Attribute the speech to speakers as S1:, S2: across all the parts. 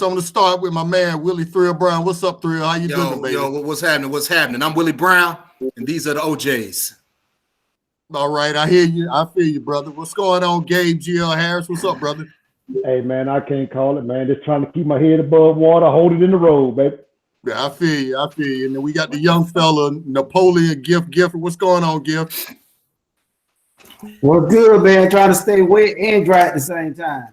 S1: I'm going to start with my man, Willie Thrill Brown. What's up, Thrill? How you doing, baby?
S2: Yo, what's happening? What's happening? I'm Willie Brown, and these are the OJs.
S1: All right, I hear you. I feel you, brother. What's going on, Gabe, GL Harris? What's up, brother?
S3: Hey, man, I can't call it, man. Just trying to keep my head above water, hold it in the road, baby.
S1: Yeah, I feel you. I feel you. And then we got the young fella, Napoleon Giff. Giff, what's going on, Giff?
S4: Well, good, man. Trying to stay wet and dry at the same time.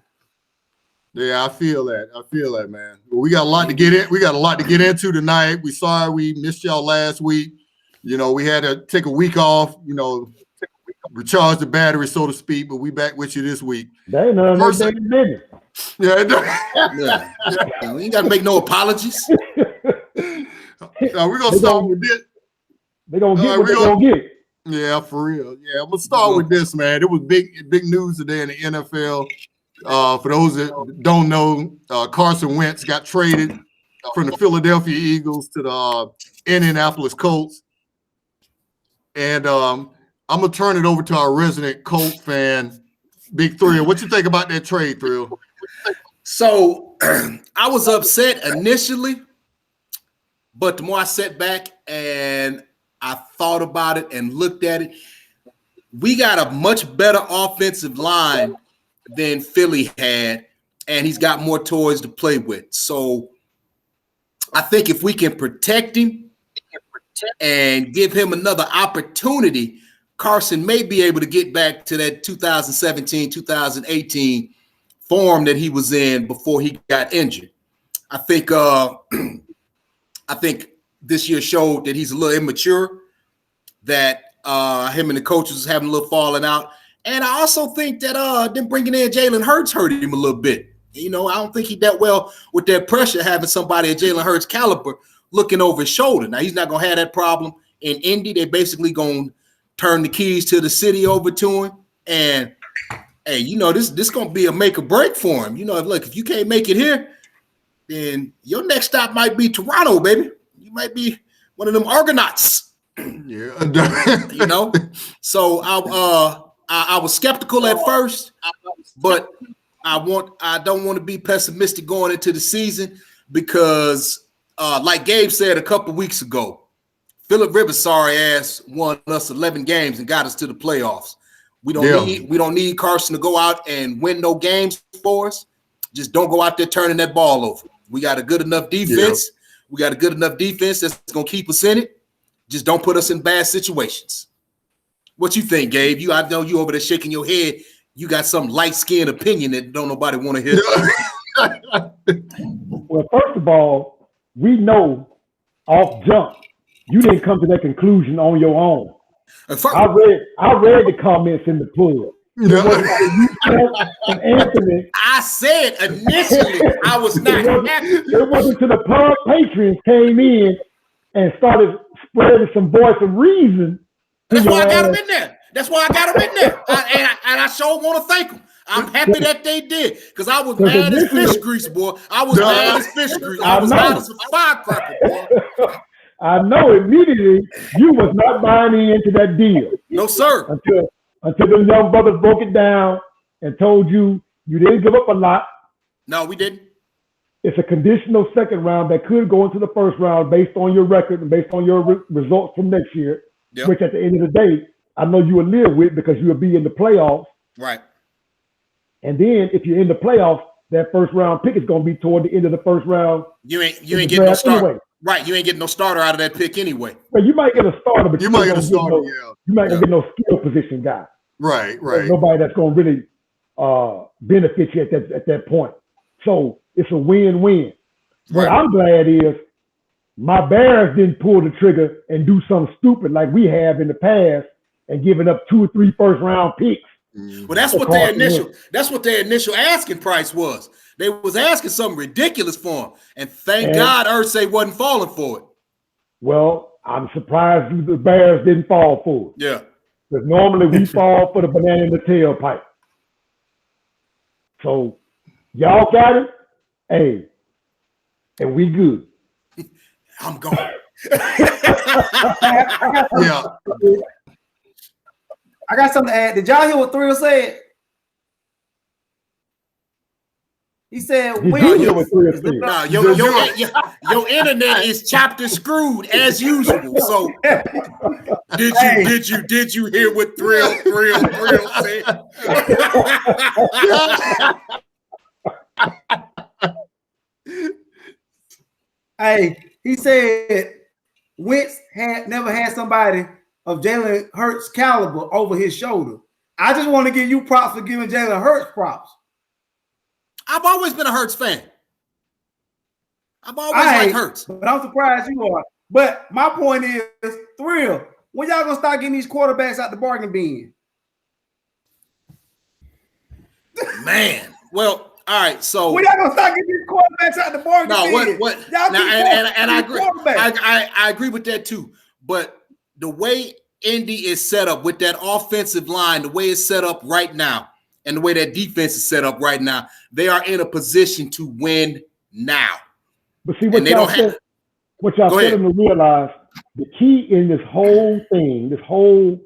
S1: Yeah, I feel that. I feel that, man. Well, we got a lot to get in. We got a lot to get into tonight. We sorry we missed y'all last week. You know, we had to take a week off, you know, recharge the battery, so to speak, but we back with you this week.
S3: They ain't none of that business.
S2: Yeah. We ain't got to make no apologies.
S1: We're gonna start with this.
S3: They're gonna get what they're gonna get.
S1: Yeah, for real. Yeah, I'm gonna start with this, man. It was big news today in the NFL. For those that don't know, Carson Wentz got traded from the Philadelphia Eagles to the Indianapolis Colts. And I'm gonna turn it over to our resident Colt fan, Big Thrill. What you think about that trade, Thrill?
S2: So I was upset initially, but the more I sat back and I thought about it and looked at it, we got a much better offensive line than Philly had, and he's got more toys to play with. So I think if we can protect him and give him another opportunity, Carson may be able to get back to that 2017, 2018 form that he was in before he got injured. I think this year showed that he's a little immature, that him and the coaches was having a little falling out. And I also think that them bringing in Jalen Hurts hurted him a little bit. You know, I don't think he dealt well with that pressure, having somebody at Jalen Hurts' caliber looking over his shoulder. Now, he's not going to have that problem in Indy. They basically going to turn the keys to the city over to him. And, hey, you know, this going to be a make or break for him. You know, if you can't make it here, then your next stop might be Toronto, baby. You might be one of them Argonauts.
S1: Yeah.
S2: You know? So, I was skeptical at first, but I don't want to be pessimistic going into the season because, like Gabe said a couple weeks ago, Philip Rivers' sorry ass won us 11 games and got us to the playoffs. We don't need Carson to go out and win no games for us. Just don't go out there turning that ball over. We got a good enough defense. Yeah. We got a good enough defense that's going to keep us in it. Just don't put us in bad situations. What you think, Gabe? I know you over there shaking your head. You got some light-skinned opinion that don't nobody want to hear.
S3: Well, first of all, we know off jump you didn't come to that conclusion on your own. I read the comments in the pool.
S4: Anthony,
S2: I said initially I was not happy.
S3: It wasn't until the Pub Patrons came in and started spreading some voice of reason.
S2: That's why I got them in there. And I sure want to thank them. I'm happy that they did because I was mad as fish grease, boy. I was mad as fish grease. I was mad as a firecracker, boy.
S3: I know immediately you was not buying into that deal.
S2: No, sir.
S3: Until the young brothers broke it down and told you didn't give up a lot.
S2: No, we didn't.
S3: It's a conditional second round that could go into the first round based on your record and based on your results from next year. Yep. Which at the end of the day, I know you will live with because you will be in the playoffs.
S2: Right.
S3: And then if you're in the playoffs, that first round pick is going to be toward the end of the first round.
S2: You ain't getting no starter. Anyway. Right. You ain't getting no starter out of that pick anyway.
S3: Well, you might get a starter, but
S1: you might get a starter.
S3: You might not get no skill position guy.
S1: Right.
S3: There's nobody that's going to really benefit you at that point. So it's a win-win. What I'm glad is my Bears didn't pull the trigger and do something stupid like we have in the past and giving up 2 or 3 first-round picks.
S2: Well, that's what their initial asking price was. They was asking something ridiculous for him, and thank God Irsay wasn't falling for it.
S3: Well, I'm surprised the Bears didn't fall for it.
S2: Yeah,
S3: because normally we fall for the banana in the tailpipe. So y'all got it, hey, and we good.
S2: I'm going.
S1: Yeah.
S4: I got something to add. Did y'all hear what Thrill said? He said,
S3: He
S4: "When
S3: did with 3 assists.
S2: No, your internet is chopped and screwed as usual. So did you hear what Thrill said?
S4: Hey, he said Wentz never had somebody of Jalen Hurts caliber over his shoulder. I just want to give you props for giving Jalen Hurts props.
S2: I've always been a Hurts fan. I've always liked Hurts.
S4: But I'm surprised you are. But my point is, Thrill, when y'all gonna start getting these quarterbacks out the bargain bin?
S2: Man, well, all right. So
S4: when y'all gonna start getting these quarterbacks out the bargain bin?
S2: What?
S4: Y'all
S2: now, and I agree.
S4: I
S2: I agree with that too. But the way Indy is set up with that offensive line, the way it's set up right now, and the way that defense is set up right now, they are in a position to win now.
S3: But see what y'all said. What y'all fail to realize, the key in this whole thing, this whole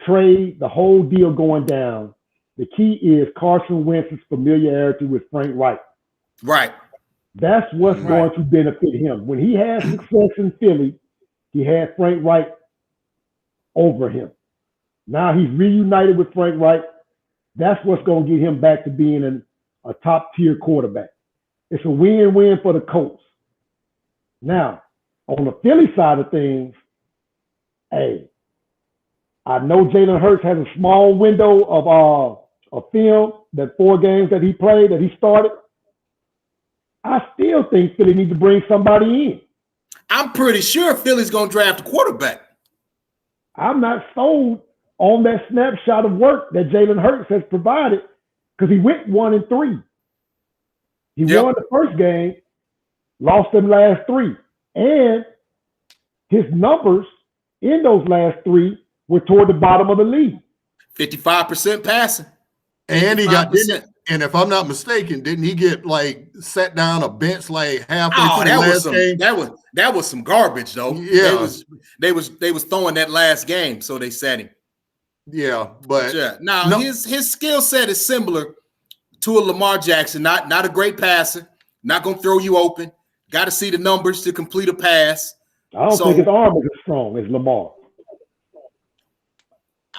S3: trade, the whole deal going down, the key is Carson Wentz's familiarity with Frank Reich.
S2: Right.
S3: That's what's going to benefit him. When he had success in Philly, he had Frank Reich over him. Now he's reunited with Frank Reich. That's what's going to get him back to being a top-tier quarterback. It's a win-win for the Colts. Now, on the Philly side of things, hey, I know Jalen Hurts has a small window of film, that 4 games that he played, that he started. I still think Philly needs to bring somebody in.
S2: I'm pretty sure Philly's going to draft a quarterback.
S3: I'm not sold on that snapshot of work that Jalen Hurts has provided because he went 1-3. He won the first game, lost them last 3. And his numbers in those last 3 were toward the bottom of the league.
S2: 55% passing.
S1: And he got, and if I'm not mistaken, didn't he get like set down a bench like halfway through the last game?
S2: That was some garbage though.
S1: Yeah.
S2: They was throwing that last game, so they sat him.
S1: Yeah, but
S2: now his skill set is similar to a Lamar Jackson, not a great passer, not gonna throw you open. Got to see the numbers to complete a pass.
S3: I don't think his arm is as strong as Lamar.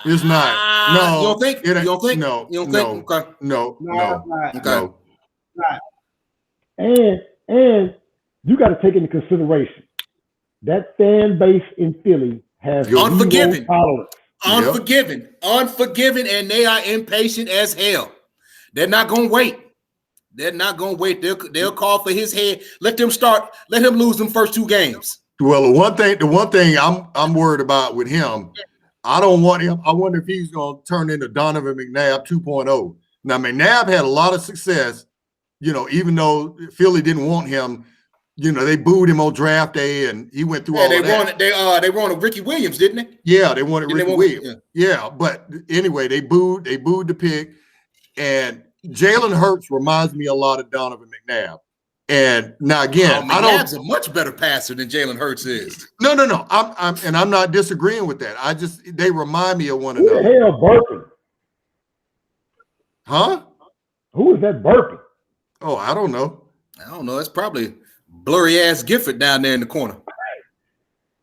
S1: It's not. No.
S2: You don't think? You don't think?
S1: No.
S2: You don't think?
S1: Okay. No.
S3: No. And you got to take into consideration that fan base in Philly has
S2: unforgiving
S3: tolerance.
S2: Unforgiving, and they are impatient as hell. They're not gonna wait. They'll call for his head. Let him lose them first 2 games.
S1: Well, the one thing I'm worried about with him, I don't want him. I wonder if he's gonna turn into Donovan McNabb 2.0. Now, McNabb had a lot of success, even though Philly didn't want him. They booed him on draft day, and he went through all that.
S2: They wanted Ricky Williams, didn't they?
S1: Yeah, they wanted Ricky Williams. Yeah, but anyway, they booed the pick, and Jalen Hurts reminds me a lot of Donovan McNabb. And now again,
S2: McNabb's a much better passer than Jalen Hurts is.
S1: No. I'm not disagreeing with that. They remind me of one
S3: another. Who the hell burping?
S1: Huh?
S3: Who is that burping?
S1: Oh, I don't know.
S2: It's probably blurry ass Gifford down there in the corner.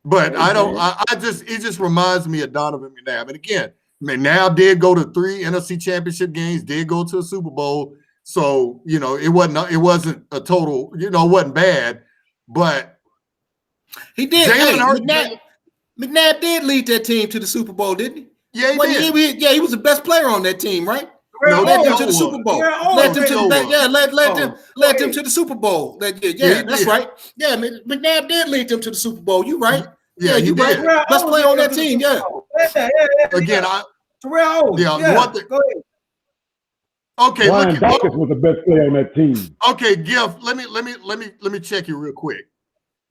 S1: But it just reminds me of Donovan McNabb. And again, McNabb did go to 3 NFC championship games, did go to a Super Bowl. So, it wasn't a total, it wasn't bad, but
S2: he did. McNabb did lead that team to the Super Bowl, didn't he?
S1: Yeah, he did.
S2: He was the best player on that team, right?
S1: Led
S2: them to the Super Bowl. Led them to the Super Bowl. That's right. Yeah, McNabb did lead them to the Super Bowl. You right? Yeah, you right. Best player on that team. Yeah.
S1: Again,
S4: Terrell.
S1: One thing.
S4: Go ahead.
S1: Okay,
S3: Brian Dawkins was the best player on that team.
S1: Okay, Giff, let me check you real quick.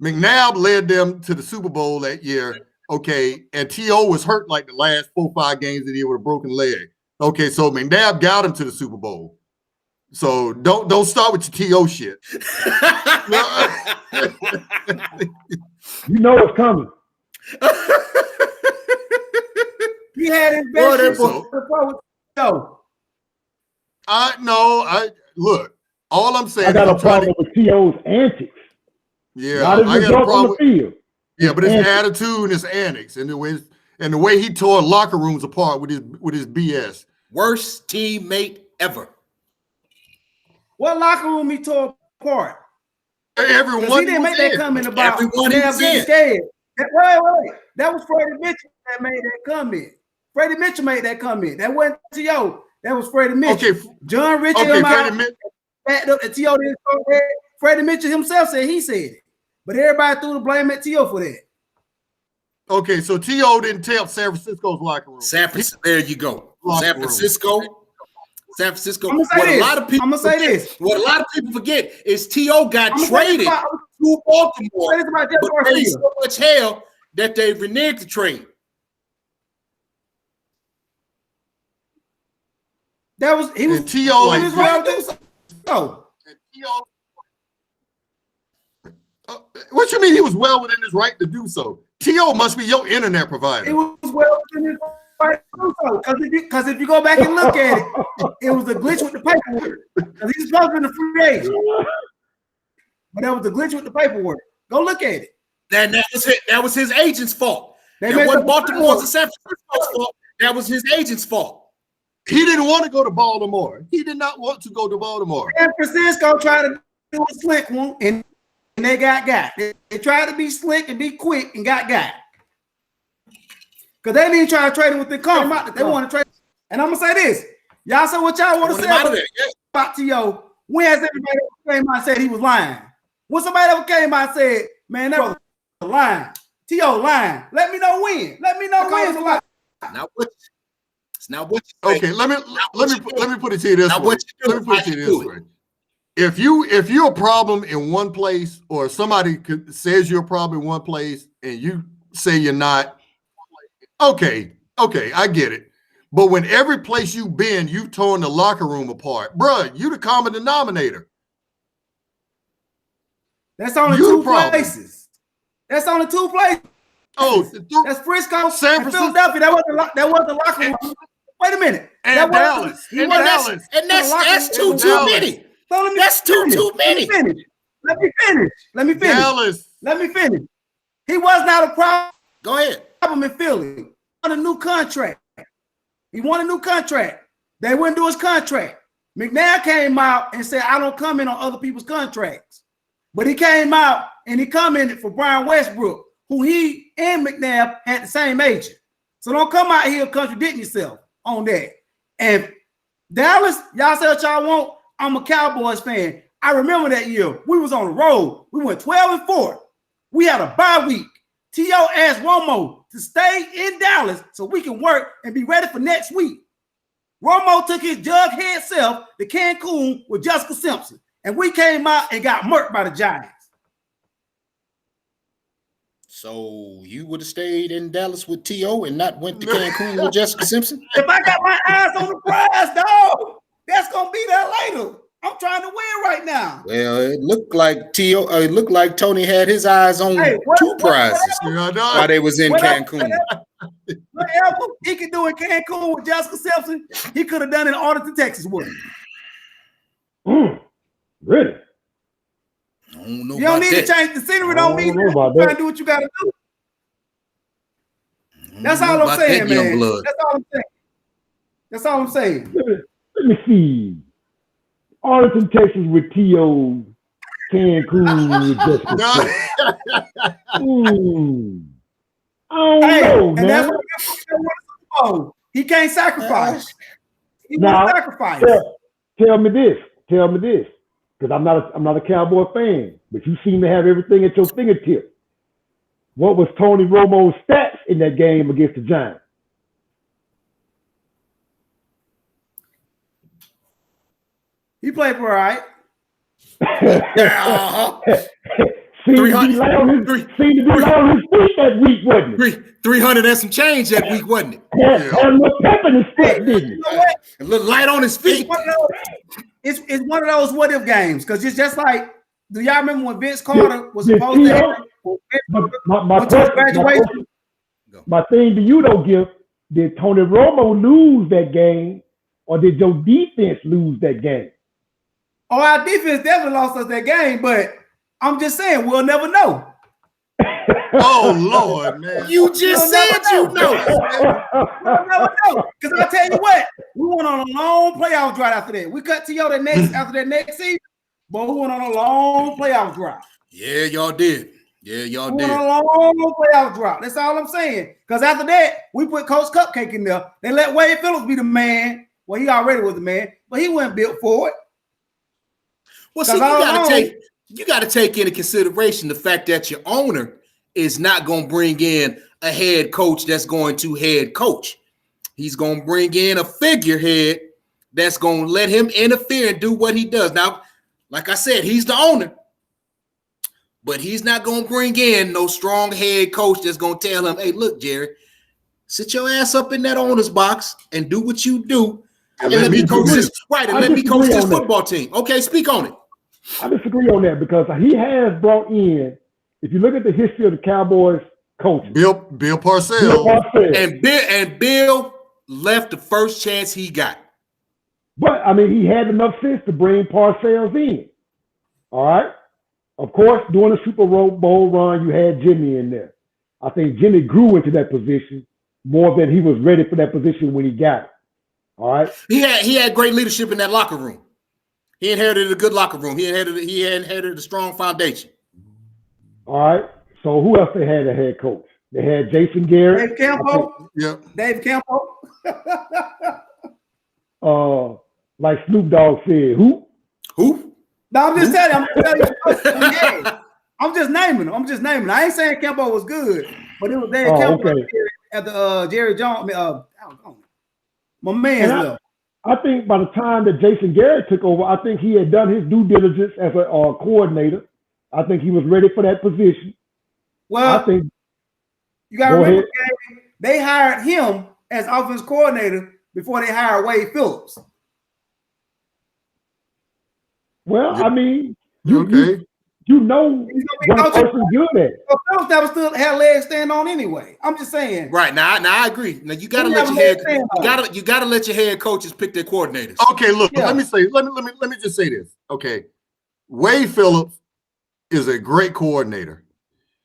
S1: McNabb led them to the Super Bowl that year. Okay, and T.O. was hurt like the last 4 or 5 games of the year with a broken leg. Okay, so McNabb got him to the Super Bowl. So don't start with your T.O. shit.
S3: You know what's coming.
S4: He had his best.
S1: Look. All I'm saying
S3: I got
S1: is
S3: a problem with T.O.'s antics.
S1: Yeah,
S3: Not his
S1: I got a
S3: results on
S1: problem.
S3: the field.
S1: Yeah, but his
S3: antics.
S1: attitude and his antics and the way he tore locker rooms apart with his BS.
S2: Worst teammate ever.
S4: What locker room he tore apart?
S1: Everyone
S4: he didn't make that comment about
S2: everyone he was
S4: being
S2: in.
S4: scared. Wait. That was Freddie Mitchell that made that comment. Freddie Mitchell made that comment. That wasn't T.O. That was Freddie Mitchell.
S1: Okay,
S4: John Richard backed up that T.O. didn't say that. Freddie Mitchell himself said he said it. But everybody threw the blame at T.O. for that.
S1: Okay, so T.O. didn't tell San Francisco's locker room.
S2: There you go. San Francisco.
S4: What a lot of people
S2: forget is T.O. got traded to Baltimore, but faced so much hell that they reneged the trade.
S4: That was he was
S1: T.O.
S4: He was right to do so.
S1: What you mean he was well within his right to do so? T.O. must be your internet provider.
S4: It was well within his right to do so. Because if you go back and look at it, it was a glitch with the paperwork. Because he's supposed to be the free agent. But that was a glitch with the paperwork. Go look at it.
S2: That was his agent's fault. That wasn't Baltimore's and San Francisco's fault. That was his agent's fault.
S1: He didn't want to go to Baltimore. He did not want to go to Baltimore.
S4: San Francisco tried to do a slick one, and they got. They tried to be slick and be quick and got. Because they didn't try to trade him with the conference. They want to trade. And I'm going to say this. Y'all say what y'all want to say about T.O. When has everybody ever came out and said he was lying? When somebody ever came out and said, man, that was lying. T.O. lying. Let me know when. Let me know when.
S1: Okay, let me put it to you this way. Let me put it to you this way. If you're a problem in one place, or somebody says you're a problem in one place, and you say you're not, okay, I get it. But when every place you've been, you've torn the locker room apart, bruh, you the common denominator.
S4: That's only two places. That's only two places.
S1: Oh,
S4: that's Frisco,
S1: San Francisco,
S4: Philadelphia. That wasn't the locker room. Wait a minute.
S1: And Dallas.
S2: And that's too many. That's too many.
S4: Let me finish.
S1: Dallas.
S4: Let me finish. He was not a problem.
S2: Go ahead.
S4: Problem in Philly. He won a new contract. They wouldn't do his contract. McNair came out and said, I don't comment on other people's contracts. But he came out and he commented for Brian Westbrook, who he and McNair had the same agent. So don't come out here contradicting yourself on that. And Dallas, y'all say what y'all want. I'm a Cowboys fan. I remember that year. We was on the road. We went 12-4. We had a bye week. T.O. asked Romo to stay in Dallas so we can work and be ready for next week. Romo took his jughead self to Cancun with Jessica Simpson. And we came out and got murked by the Giants.
S2: So you would have stayed in Dallas with T.O. and not went to Cancun with Jessica Simpson?
S4: If I got my eyes on the prize, dog, that's going to be there later. I'm trying to win right now.
S2: Well, it looked like T.O. It looked like Tony had his eyes on two prizes while they was in Cancun.
S4: Whatever he could do in Cancun with Jessica Simpson, he could have done in Arlington, Texas with him.
S3: Really?
S2: I don't know.
S4: You don't need to change the scenery. Don't mean you try to do what you got to do. That's all I'm saying, man. That's all I'm saying.
S3: Let me see. Arlington, Texas with T.O. Cancun with Jessica. I don't know, man. That's what
S4: he can't sacrifice. He
S3: won't
S4: sacrifice.
S3: Tell me this. Because I'm not a Cowboy fan, but you seem to have everything at your fingertips. What was Tony Romo's stats in that game against the Giants?
S4: He played for all right.
S3: Seemed to be light on his feet that week, wasn't it?
S2: 300 and some change that week, wasn't it?
S3: Had a little pep in his step, didn't he?
S2: A little light on his feet.
S4: It's one of those what if games, because it's just like, do y'all remember when Vince Carter was supposed to have graduation?
S3: My thing to you though, Giff, did Tony Romo lose that game, or did your defense lose that game?
S4: Oh, our defense definitely lost us that game, but I'm just saying we'll never know.
S1: Oh Lord, man!
S2: You just said you know.
S4: We'll never know. Because I tell you what, we went on a long playoff drive after that. We cut to after that next season, but we went on a long playoff drive.
S2: Yeah, y'all did. Yeah, y'all
S4: we
S2: did.
S4: went on a long playoff drive. That's all I'm saying. Because after that, we put Coach Cupcake in there. They let Wade Phillips be the man. Well, he already was the man, but he wasn't built for it.
S2: Well, see, you got to take into consideration the fact that your owner is not going to bring in a head coach that's going to head coach. He's going to bring in a figurehead that's going to let him interfere and do what he does. Now, like I said, he's the owner, but he's not going to bring in no strong head coach that's going to tell him, hey, look, Jerry, sit your ass up in that owner's box and do what you do. And let me coach this, right, and let me coach this football team. Okay, speak on it.
S3: I disagree on that because he has brought in, if you look at the history of the Cowboys coaches,
S1: Bill Parcells.
S2: And Bill left the first chance he got.
S3: But I mean, he had enough sense to bring Parcells in. All right. Of course, during the Super Bowl run, you had Jimmy in there. I think Jimmy grew into that position more than he was ready for that position when he got it. All right.
S2: He had great leadership in that locker room. He inherited a good locker room. He inherited a strong foundation.
S3: All right. So who else they had a head coach? They had Jason Garrett.
S4: Dave Campo.
S1: Yeah.
S4: Dave Campo.
S3: Like Snoop Dogg said, who?
S4: No, I'm just telling you. I'm just naming them. I ain't saying Campo was good, but it was Dave Campo at the Jerry Jones. My man's left.
S3: I think by the time that Jason Garrett took over, I think he had done his due diligence as a coordinator. I think he was ready for that position.
S4: Well,
S3: I think
S4: you got to remember, they hired him as offense coordinator before they hired Wade Phillips.
S3: Well, I mean,
S1: Okay.
S3: you know what a person's good at.
S4: Well, Phillips never still had legs stand on anyway. I'm just saying.
S2: Right now, I agree. Now you gotta let your head coaches pick their coordinators.
S1: Okay, look, let me just say this. Okay. Wade Phillips is a great coordinator.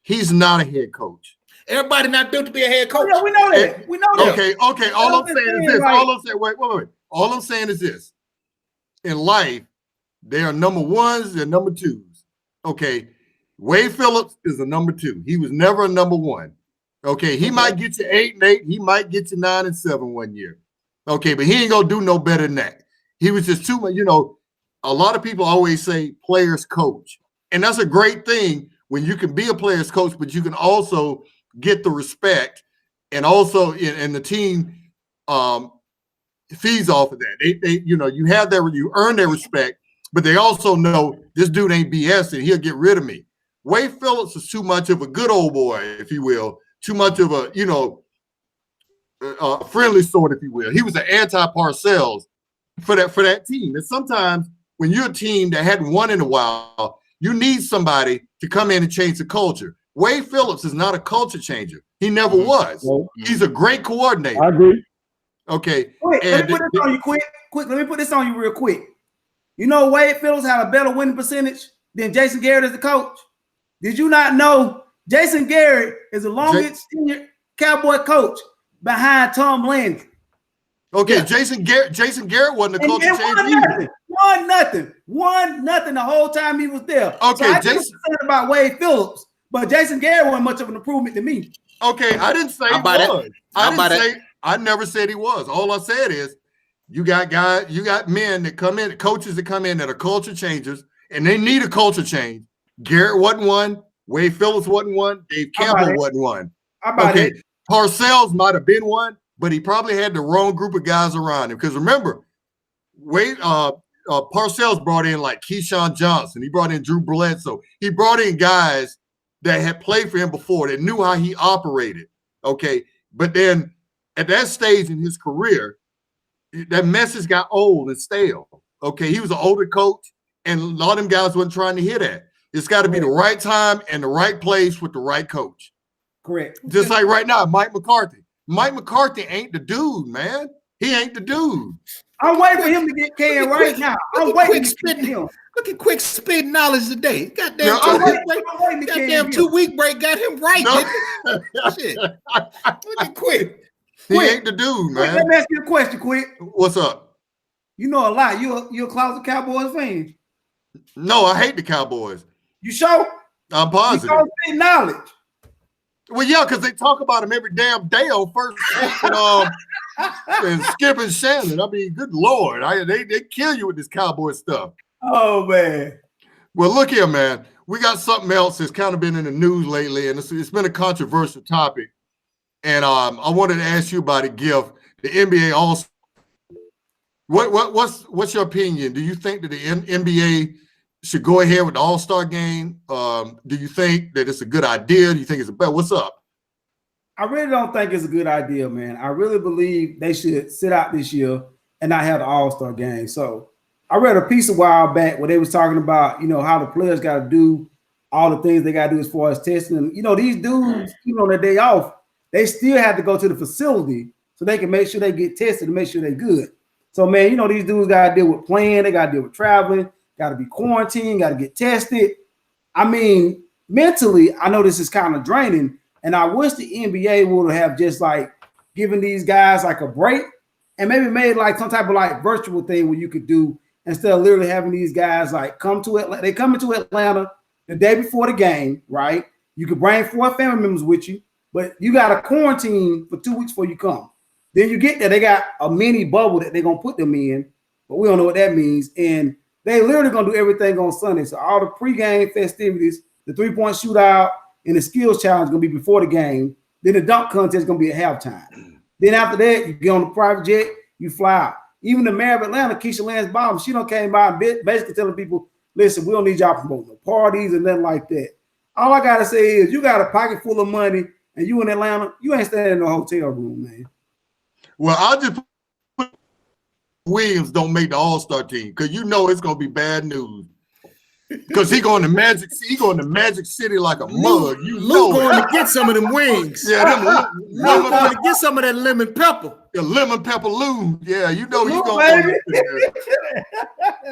S1: He's not a head coach.
S2: Everybody not built to be a head coach.
S4: Yeah, we know that. We know that.
S1: Okay. All I'm saying is this. Wait. All I'm saying is this. In life, there are number ones, there are number twos. Okay. Wade Phillips is a number two. He was never a number one. Okay. He might get you 8-8. He might get you 9-7 1 year. Okay, but he ain't gonna do no better than that. He was just too much, a lot of people always say players coach. And that's a great thing when you can be a player's coach, but you can also get the respect, and also and the team feeds off of that. They you have you earn their respect, but they also know this dude ain't BS and he'll get rid of me. Wade Phillips is too much of a good old boy, if you will, too much of a friendly sort, if you will. He was an anti-Parcells for that team. And sometimes when you're a team that hadn't won in a while, you need somebody to come in and change the culture. Wade Phillips is not a culture changer. He never was. He's a great coordinator.
S3: I agree.
S1: Okay.
S4: Wait, let me put this on you quick. Let me put this on you real quick. You know Wade Phillips had a better winning percentage than Jason Garrett as the coach? Did you not know Jason Garrett is the longest senior Cowboy coach behind Tom Landry?
S1: Okay, yeah. Jason Garrett wasn't a culture changer.
S4: Won nothing the whole time he was there.
S1: Okay,
S4: so I Jason said about Wade Phillips, but Jason Garrett wasn't much of an improvement to me.
S1: Okay, I didn't say he was. I never said he was. All I said is you got men that come in, coaches that come in that are culture changers, and they need a culture change. Garrett wasn't one. Wade Phillips wasn't one. Dave Campbell wasn't one. Okay, Parcells might have been one, but he probably had the wrong group of guys around him. Because remember, Parcells brought in like Keyshawn Johnson. He brought in Drew Bledsoe. He brought in guys that had played for him before, that knew how he operated. Okay, but then at that stage in his career, that message got old and stale. Okay, he was an older coach, and a lot of them guys wasn't trying to hear that. It's got to be the right time and the right place with the right coach.
S4: Correct.
S1: Just like right now, Mike McCarthy. Mike McCarthy ain't the dude, man. He ain't the dude.
S4: I'm waiting for him to get canned right now. I'm waiting to get him.
S2: Look at quick spit knowledge today. Goddamn,
S4: Goddamn
S2: 2 week break got him right.
S1: No.
S2: Shit. Look at quick.
S1: He ain't the dude, man.
S4: Let me ask you a question, quick.
S1: What's up?
S4: You know a lot. You a closet Cowboys fan?
S1: No, I hate the Cowboys.
S4: You sure?
S1: I'm positive.
S4: You don't knowledge.
S1: Well, yeah, because they talk about him every damn day on First and Skip and Shannon. I mean, good Lord. They kill you with this Cowboy stuff.
S4: Oh, man.
S1: Well, look here, man. We got something else that's kind of been in the news lately, and it's been a controversial topic. And I wanted to ask you about it, Giff. The NBA also. What's your opinion? Do you think that the NBA should go ahead with the All-Star game? Do you think that it's a good idea? Do you think it's a bad? What's up?
S4: I really don't think it's a good idea, man. I really believe they should sit out this year and not have the All-Star game. So I read a piece a while back where they was talking about, how the players got to do all the things they got to do as far as testing. And, these dudes, even on their day off, they still have to go to the facility so they can make sure they get tested and make sure they're good. So, man, these dudes got to deal with playing. They got to deal with traveling. Got to be quarantined, got to get tested. I mean, mentally, I know this is kind of draining, and I wish the NBA would have just given these guys a break and maybe made some type of virtual thing where you could do instead of literally having these guys come to Atlanta. They come into Atlanta the day before the game, right? You could bring 4 family members with you, but you got to quarantine for 2 weeks before you come. Then you get there, they got a mini bubble that they're going to put them in, but we don't know what that means. And they literally going to do everything on Sunday. So all the pregame festivities, the 3-point shootout, and the skills challenge going to be before the game. Then the dunk contest is going to be at halftime. Then after that, you get on the private jet, you fly out. Even the mayor of Atlanta, Keisha Lance Bottoms, she done came by and basically telling people, listen, we don't need y'all promoting no parties and nothing like that. All I got to say is you got a pocket full of money and you in Atlanta, you ain't staying in no hotel room, man.
S1: Well, I'll just put Williams don't make the All-Star team because it's gonna be bad news. Because he going to Magic City like a mug.
S2: Lou going to get some of them wings.
S1: Yeah,
S2: Lou going to get some of that lemon pepper.
S1: The lemon pepper Lou. Yeah, he's gonna
S4: that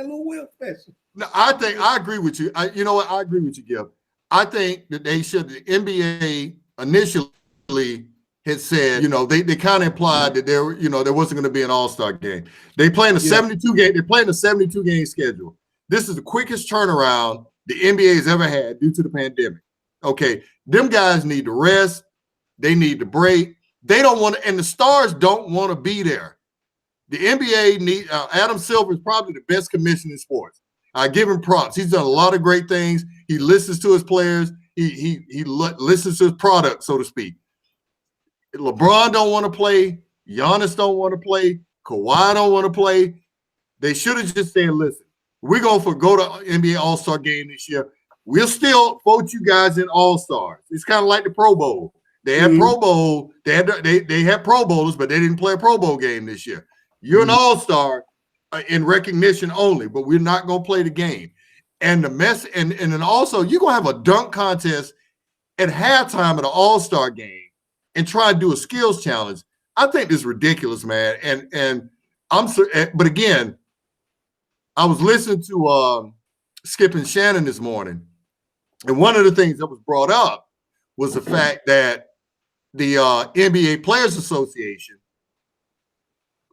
S4: Lou Will special.
S1: No, I agree with you. I agree with you, Gabe. I think that the NBA initially had said, they kind of implied that there wasn't going to be an All-Star game. They playing a 72 game. They're playing a 72 game schedule. This is the quickest turnaround the NBA has ever had due to the pandemic. Okay, them guys need to rest. They need to break. They don't want to, and the stars don't want to be there. The NBA Adam Silver is probably the best commissioner in sports. I give him props. He's done a lot of great things. He listens to his players. He listens to his product, so to speak. LeBron don't want to play. Giannis don't want to play. Kawhi don't want to play. They should have just said, listen, we're going to go to NBA All-Star game this year. We'll still vote you guys in All-Stars. It's kind of like the Pro Bowl. They had Pro Bowl. They had Pro Bowlers, but they didn't play a Pro Bowl game this year. You're an All-Star in recognition only, but we're not going to play the game. And the mess, and then also you're going to have a dunk contest at halftime of the All-Star game and try and do a skills challenge. I think this is ridiculous, man. And but again, I was listening to Skip and Shannon this morning, and one of the things that was brought up was the fact that the NBA Players Association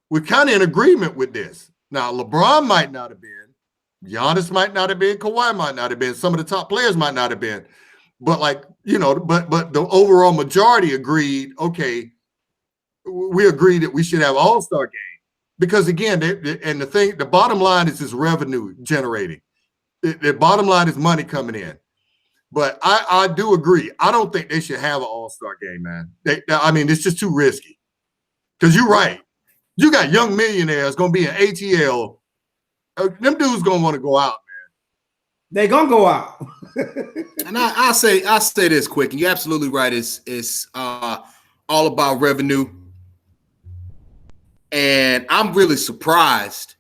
S1: was kind of in agreement with this. Now, LeBron might not have been, Giannis might not have been, Kawhi might not have been, some of the top players might not have been, but but the overall majority agreed, okay, we agree that we should have an All-Star game. Because again, the bottom line is this revenue generating. The bottom line is money coming in. But I do agree. I don't think they should have an All-Star game, man. It's just too risky. Because you're right. You got young millionaires going to be in ATL. Them dudes going to want to go out, man.
S4: They going to go out.
S2: And I say this quick, and you're absolutely right. It's all about revenue. And I'm really surprised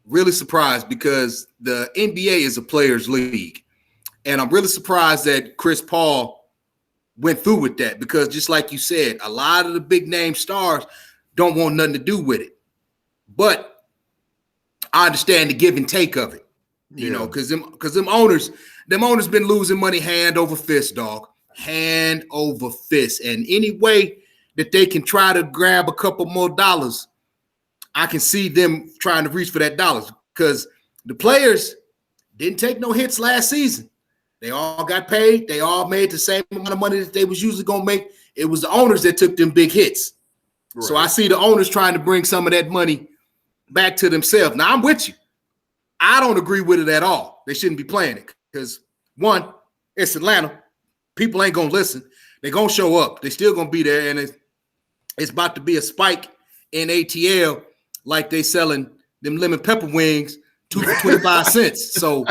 S2: because the NBA is a players' league. And I'm really surprised that Chris Paul went through with that because just like you said, a lot of the big name stars don't want nothing to do with it. But I understand the give and take of it. You know, because them owners been losing money hand over fist, dog. Hand over fist. And any way that they can try to grab a couple more dollars, I can see them trying to reach for that dollars, because the players didn't take no hits last season. They all got paid. They all made the same amount of money that they was usually going to make. It was the owners that took them big hits. Right. So I see the owners trying to bring some of that money back to themselves. Now, I'm with you. I don't agree with it at all. They shouldn't be playing it because, one, it's Atlanta. People ain't going to listen. They're going to show up. They still going to be there, and it's about to be a spike in ATL like they selling them lemon pepper wings 2 for 25 cents. So,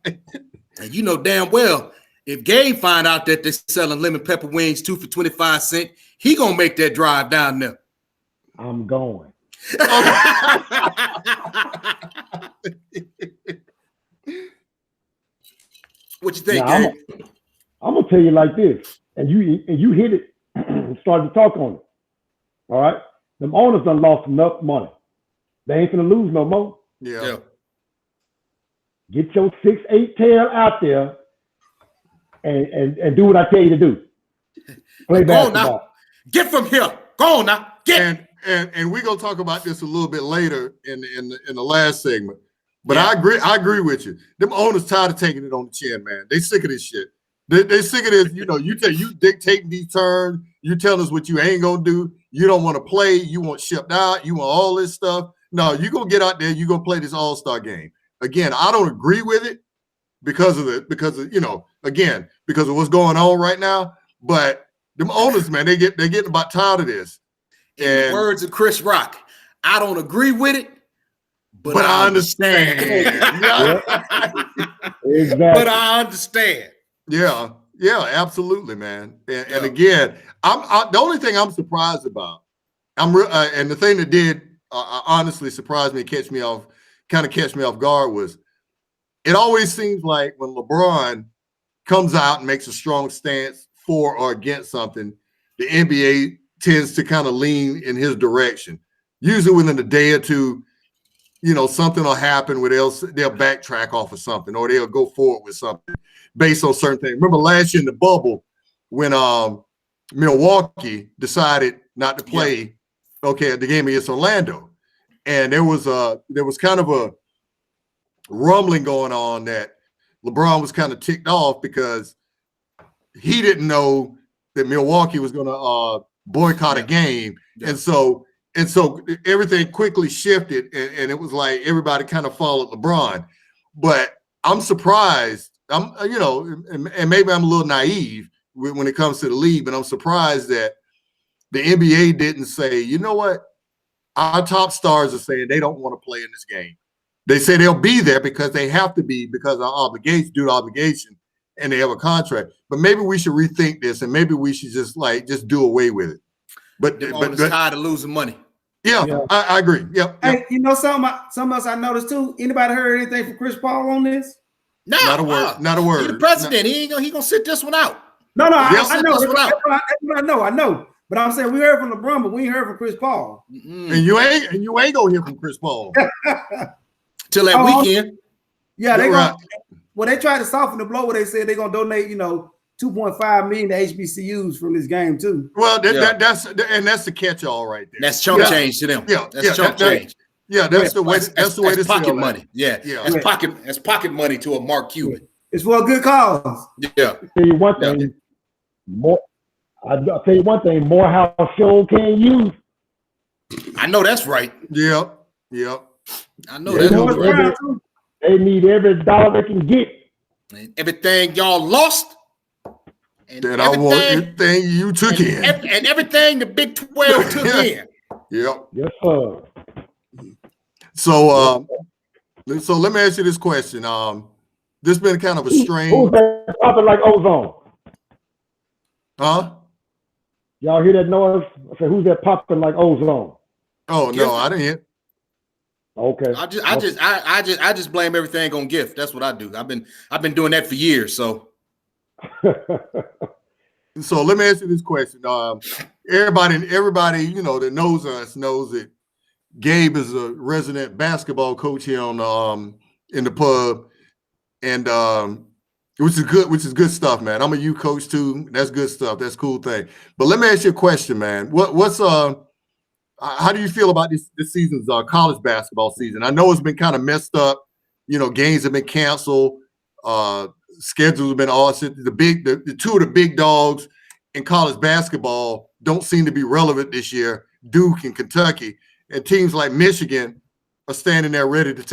S2: and you know damn well, if Gabe find out that they're selling lemon pepper wings 2 for 25 cents, he going to make that drive down there.
S3: I'm going.
S2: What you think,
S3: now,
S2: Gabe?
S3: I'm gonna tell you like this, and you hit it and started to talk on it. All right, them owners done lost enough money. They ain't gonna lose no more.
S2: Yeah.
S3: Get your 6'8" tail out there and do what I tell you to do. Play basketball.
S2: Get from here. Go on now. Get.
S1: And we're gonna talk about this a little bit later in the last segment. But yeah. I agree with you. Them owners tired of taking it on the chin, man. They sick of this shit. They sick of this. You know, you dictating these terms. You tell us what you ain't gonna do. You don't want to play. You want shipped out. You want all this stuff. No, you're gonna get out there. You're gonna play this all-star game. Again, I don't agree with it because of you know, again, because of what's going on right now. But them owners, man, they're getting about tired of this.
S2: In the words of Chris Rock, I don't agree with it, but I understand.
S3: Exactly.
S2: But I understand.
S1: Yeah, absolutely, man. And again, the only thing I'm surprised about, and the thing that did honestly surprise me, catch me off guard, was it always seems like when LeBron comes out and makes a strong stance for or against something, the NBA tends to kind of lean in his direction. Usually within a day or two, you know, something will happen where they'll backtrack off of something, or they'll go forward with something based on certain things. Remember last year in the bubble when Milwaukee decided not to play at the game against Orlando, and there was kind of a rumbling going on that LeBron was kind of ticked off because he didn't know that Milwaukee was going to boycott a game, and so everything quickly shifted, and it was like everybody kind of followed LeBron. But I'm surprised. And maybe I'm a little naive when it comes to the league, but I'm surprised that the NBA didn't say, you know what, our top stars are saying they don't want to play in this game. They say they'll be there because they have to be because of obligation, due to obligation, and they have a contract. But maybe we should rethink this, and maybe we should just do away with it. But
S2: tired of losing money.
S1: Yeah. I agree. Yep.
S4: Hey, you know something else I noticed too? Anybody heard anything from Chris Paul on this?
S2: No,
S1: not a word. Not a word.
S2: He's the president. No. He gonna sit this one out.
S4: No, I know. That's what I know. But I'm saying we heard from LeBron, but we ain't heard from Chris Paul.
S1: Mm-hmm. And you ain't gonna hear from Chris Paul
S2: till that weekend.
S4: Yeah, they tried to soften the blow where they said they're gonna donate, $2.5 million to HBCUs from this game too.
S1: Well, that's the catch-all right there.
S2: That's chump change to them. That's chump change.
S1: That's the way. That's the way to
S2: pocket money. That's pocket money to a Mark Cuban.
S4: It's for a good cause.
S2: Yeah.
S3: I'll tell you one thing. I'll tell you one thing. Morehouse sure can use.
S2: I know that's right.
S1: Yep.
S2: I know that's right.
S3: They need every dollar they can get.
S2: And everything y'all lost.
S1: And everything you took in.
S2: And everything the Big 12 took in.
S1: Yep.
S3: Yes, sir.
S1: So let me ask you this question. This has been kind of a strange.
S3: Who's that popping like ozone?
S1: Huh?
S3: Y'all hear that noise? I said, who's that popping like ozone?
S1: Oh no, I didn't hear.
S3: Okay.
S2: I just blame everything on Giff. That's what I do. I've been doing that for years. So
S1: let me ask you this question. Everybody, that knows us knows that Gabe is a resident basketball coach here on in the pub, and which is good stuff, man. I'm a U coach too. That's good stuff. That's a cool thing. But let me ask you a question, man. What's how do you feel about this season's college basketball season? I know it's been kind of messed up. Games have been canceled. Schedules have been all set. The two of the big dogs in college basketball don't seem to be relevant this year. Duke and Kentucky, and teams like Michigan are standing there ready to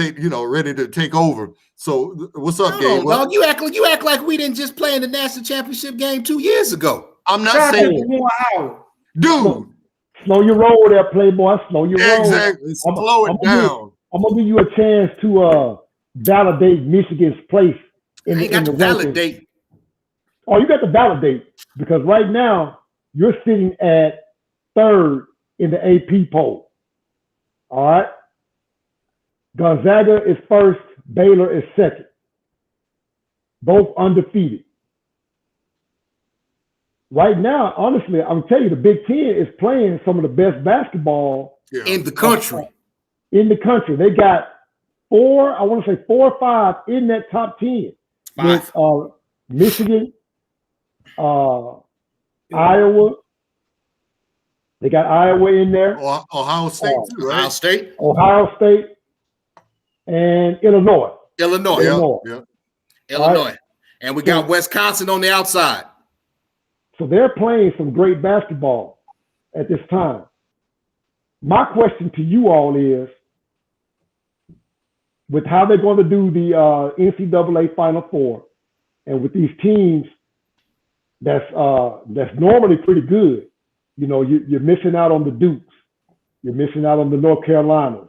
S1: take over. So what's up, Gabe?
S2: Dog, you act like we didn't just play in the national championship game 2 years ago.
S1: I'm not saying, dude.
S3: Slow your roll there, Playboy. Slow your roll.
S1: Exactly. Slow it down.
S3: I'm gonna give you a chance to validate Michigan's place in the
S2: validate.
S3: Oh, you got to validate, because right now you're sitting at 3rd in the AP poll. All right. Gonzaga is 1st, Baylor is 2nd. Both undefeated. Right now, honestly, I'm telling you, the Big Ten is playing some of the best basketball
S2: in the country.
S3: They got 4 or 5 in that top 10.
S2: 5.
S3: With Michigan, Iowa. They got Iowa in there.
S1: Ohio State too, right?
S3: Ohio State, and Illinois.
S2: Illinois. Right. And we got Wisconsin on the outside.
S3: So they're playing some great basketball at this time. My question to you all is, with how they're going to do the NCAA Final Four, and with these teams that's normally pretty good, you're missing out on the Dukes. You're missing out on the North Carolinas.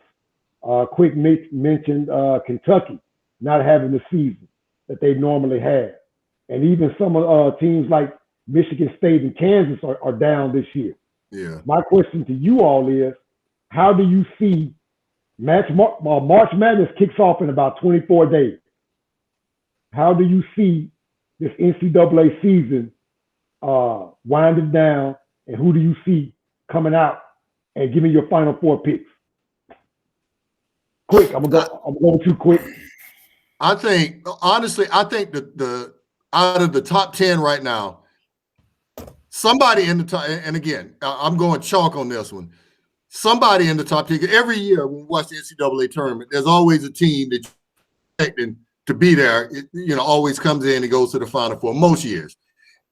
S3: Quick mentioned Kentucky not having the season that they normally have. And even some teams like Michigan State and Kansas are down this year.
S1: Yeah.
S3: My question to you all is, how do you see March Madness kicks off in about 24 days? How do you see this NCAA season winding down, and who do you see coming out? And give me your Final Four picks. Quick, I'm gonna go too quick.
S1: I think the out of the top 10 right now, somebody in the top, and again, I'm going chalk on this one. Somebody in the top 10. Every year when we watch the NCAA tournament, there's always a team that you're expecting to be there. It, always comes in and goes to the Final Four most years.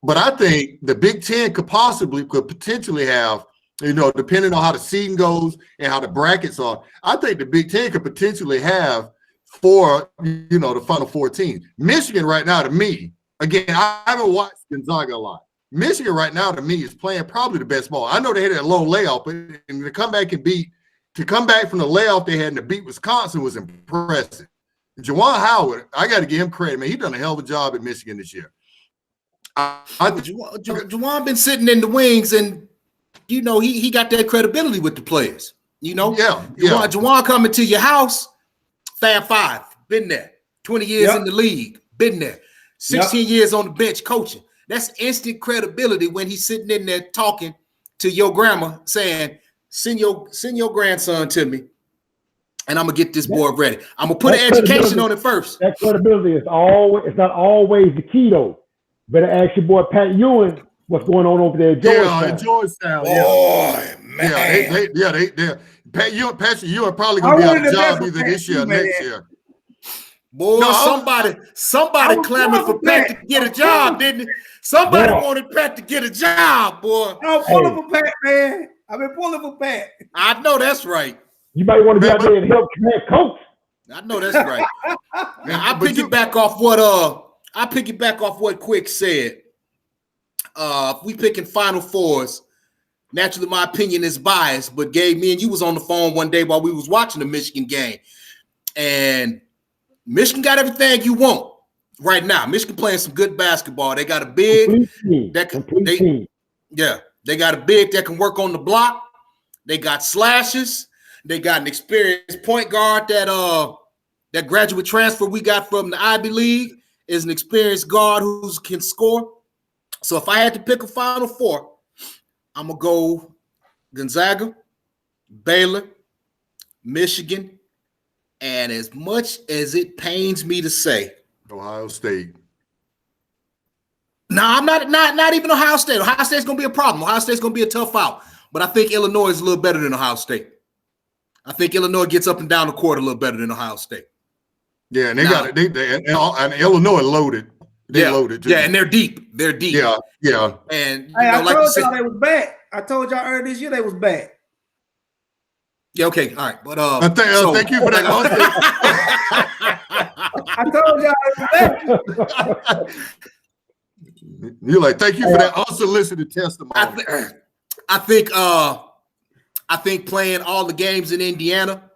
S1: But I think the Big Ten could potentially have, depending on how the season goes and how the brackets are, I think the Big Ten could potentially have the Final Four teams. Michigan right now, to me, again, I haven't watched Gonzaga a lot. Michigan right now, to me, is playing probably the best ball. I know they had a long layoff, but to come back from the layoff they had and to beat Wisconsin was impressive. Juwan Howard, I got to give him credit, man. He done a hell of a job at Michigan this year.
S2: Juwan been sitting in the wings, and he got that credibility with the players. Juwan coming to your house, Fab Five, been there. 20 years in the league, been there. 16 years on the bench coaching. That's instant credibility when he's sitting in there talking to your grandma, saying, "Send your grandson to me, and I'm gonna get this board ready. I'm gonna put an education on it first."
S3: That credibility is not always the key though. Better ask your boy Pat Ewing what's going on over there at Georgetown.
S1: Yeah, Georgetown.
S2: Boy, man.
S1: They Patrick Ewing probably gonna be out of job either this year or next year.
S2: Boy, somebody clamored for Pat to get a job, didn't it? Somebody wanted Pat to get a job, boy.
S4: I'm pulling for Pat, man. I've been pulling for Pat.
S2: I know that's right.
S3: You might want to be out there and help coach.
S2: I know that's right. Now, I piggyback off what Quick said. If we picking Final Fours, naturally my opinion is biased, but Gabe, me and you was on the phone one day while we was watching the Michigan game, and Michigan got everything you want right now. Michigan playing some good basketball. They got a big they got a big that can work on the block. They got slashes. They got an experienced point guard that graduate transfer we got from the Ivy League is an experienced guard who can score. So if I had to pick a Final Four, I'm gonna go Gonzaga, Baylor, Michigan, and as much as it pains me to say,
S1: Ohio State.
S2: No, I'm not even Ohio State. Ohio State's going to be a problem. Ohio State's going to be a tough out. But I think Illinois is a little better than Ohio State. I think Illinois gets up and down the court a little better than Ohio State.
S1: Yeah, and and Illinois loaded. They loaded too.
S2: Yeah, and they're deep. They're deep.
S1: Yeah.
S2: And
S4: hey, I told y'all they was back. I told y'all earlier this year they was back.
S2: Yeah, okay, all right. But
S1: thank you for that.
S4: I told y'all they was back.
S1: You're like, thank you for that unsolicited testimony.
S2: I think playing all the games in Indiana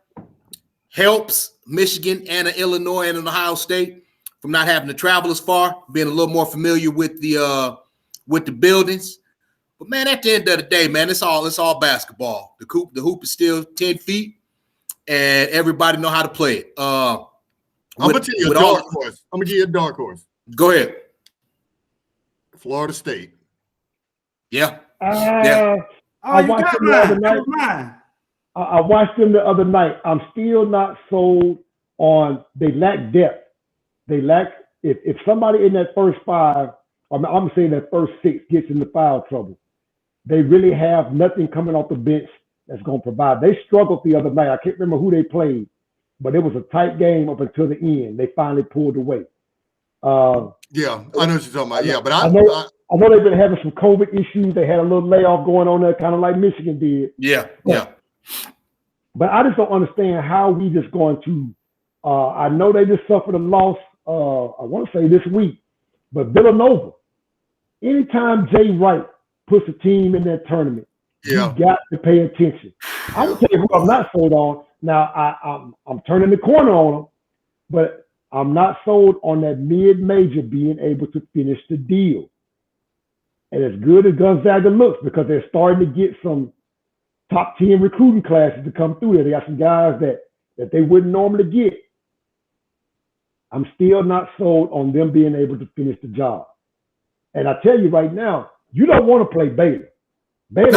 S2: helps Michigan and Illinois and Ohio State from not having to travel as far, being a little more familiar with the buildings. But man, at the end of the day, man, it's all basketball. The hoop is still 10 feet, and everybody know how to play it. I'm gonna give you a dark horse. Go ahead.
S1: Florida State.
S2: Yeah.
S3: I watched them the other night. I watched them the other night. I'm still not sold on they lack depth. They lack if somebody in that first five, I'm saying that first six gets into foul trouble. They really have nothing coming off the bench that's going to provide. They struggled the other night. I can't remember who they played, but it was a tight game up until the end. They finally pulled away.
S1: Yeah, I know what you're talking about. Yeah, but I
S3: know they've been having some COVID issues. They had a little layoff going on there, kind of like Michigan did.
S2: Yeah.
S3: But I just don't understand how we just going to. I know they just suffered a loss. I want to say this week, but Villanova. Anytime Jay Wright puts a team in that tournament, you got to pay attention. I'm gonna tell you who I'm not sold on. Now I'm turning the corner on them, but I'm not sold on that mid-major being able to finish the deal. And as good as Gonzaga looks, because they're starting to get some top 10 recruiting classes to come through there. They got some guys that they wouldn't normally get. I'm still not sold on them being able to finish the job. And I tell you right now, you don't want to play Baylor. Baylor is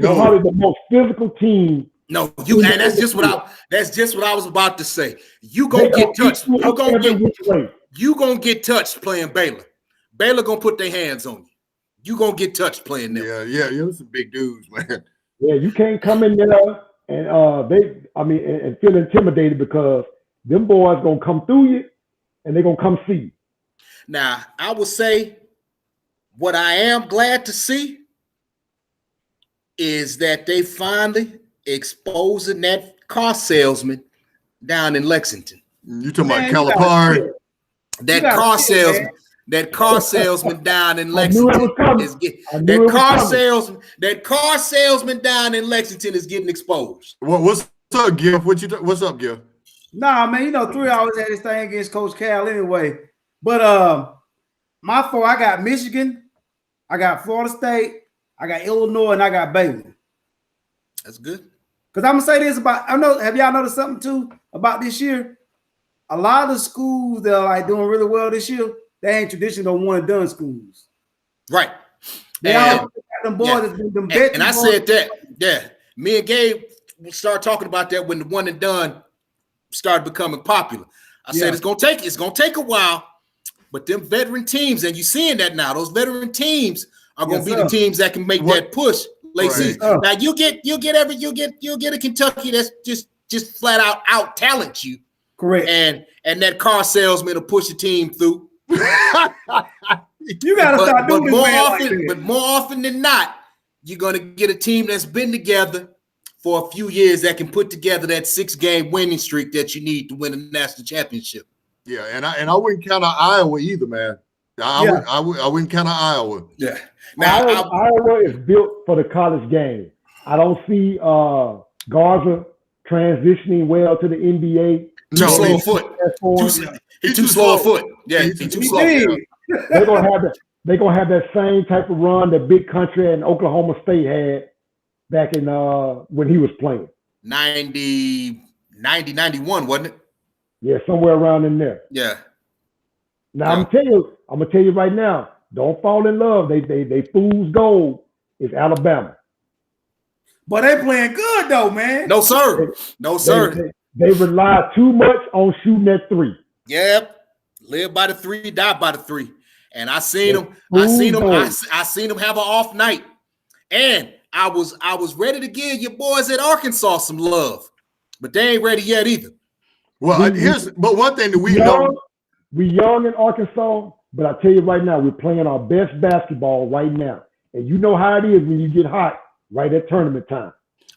S3: probably the most physical team.
S2: No, and that's just what I was about to say. You gonna get touched. You gonna get touched playing Baylor. Baylor gonna put their hands on you. You gonna get touched playing them.
S1: Yeah. Those some big dudes, man.
S3: Yeah, you can't come in there and feel intimidated because them boys gonna come through you and they're gonna come see you.
S2: Now, I will say what I am glad to see is that they finally exposing that car salesman down in Lexington.
S1: You talking about Calipari?
S2: That car salesman down in Lexington is getting car salesman down in Lexington is getting exposed.
S1: What's up, Giff? What's up, Giff?
S4: Nah, man, 3 always had this thing against Coach Cal anyway. But my four, I got Michigan, I got Florida State, I got Illinois, and I got Baylor.
S2: That's good.
S4: Because I'm gonna say this have y'all noticed something too about this year? A lot of the schools that are like doing really well this year, they ain't traditional one and done schools.
S2: Right.
S4: They all got them boys them
S2: and I said that, yeah. Me and Gabe started talking about that when the one and done started becoming popular. I said it's gonna take a while, but them veteran teams, and you're seeing that now, those veteran teams are gonna be the teams that can make that push late season. Now you'll get a Kentucky that's just flat out talent you.
S4: Correct.
S2: And that car salesman will push the team through.
S4: You gotta start doing this.
S2: But more often than not, you're gonna get a team that's been together for a few years that can put together that 6-game winning streak that you need to win a national championship.
S1: Yeah, and I wouldn't count out Iowa either, man. I wouldn't count out Iowa.
S2: Yeah.
S3: Now Iowa is built for the college game. I don't see Garza transitioning well to the NBA.
S2: Too slow of foot. He's too slow of foot. Yeah, he's too slow.
S3: They're gonna have that same type of run that Big Country and Oklahoma State had back in when he was playing.
S2: 90, 91, wasn't it?
S3: Yeah, somewhere around in there.
S2: Yeah.
S3: Now I'm gonna tell you right now, don't fall in love. They fool's gold is Alabama.
S4: But they playing good though, man.
S2: No, sir. No, sir.
S3: They rely too much on shooting at three.
S2: Yep. Live by the three, die by the three. And I seen them. I seen them have an off night. And I was ready to give your boys at Arkansas some love, but they ain't ready yet either.
S1: Well, but one thing that we know,
S3: we young in Arkansas, but I tell you right now, we're playing our best basketball right now. And you know how it is when you get hot right at tournament time.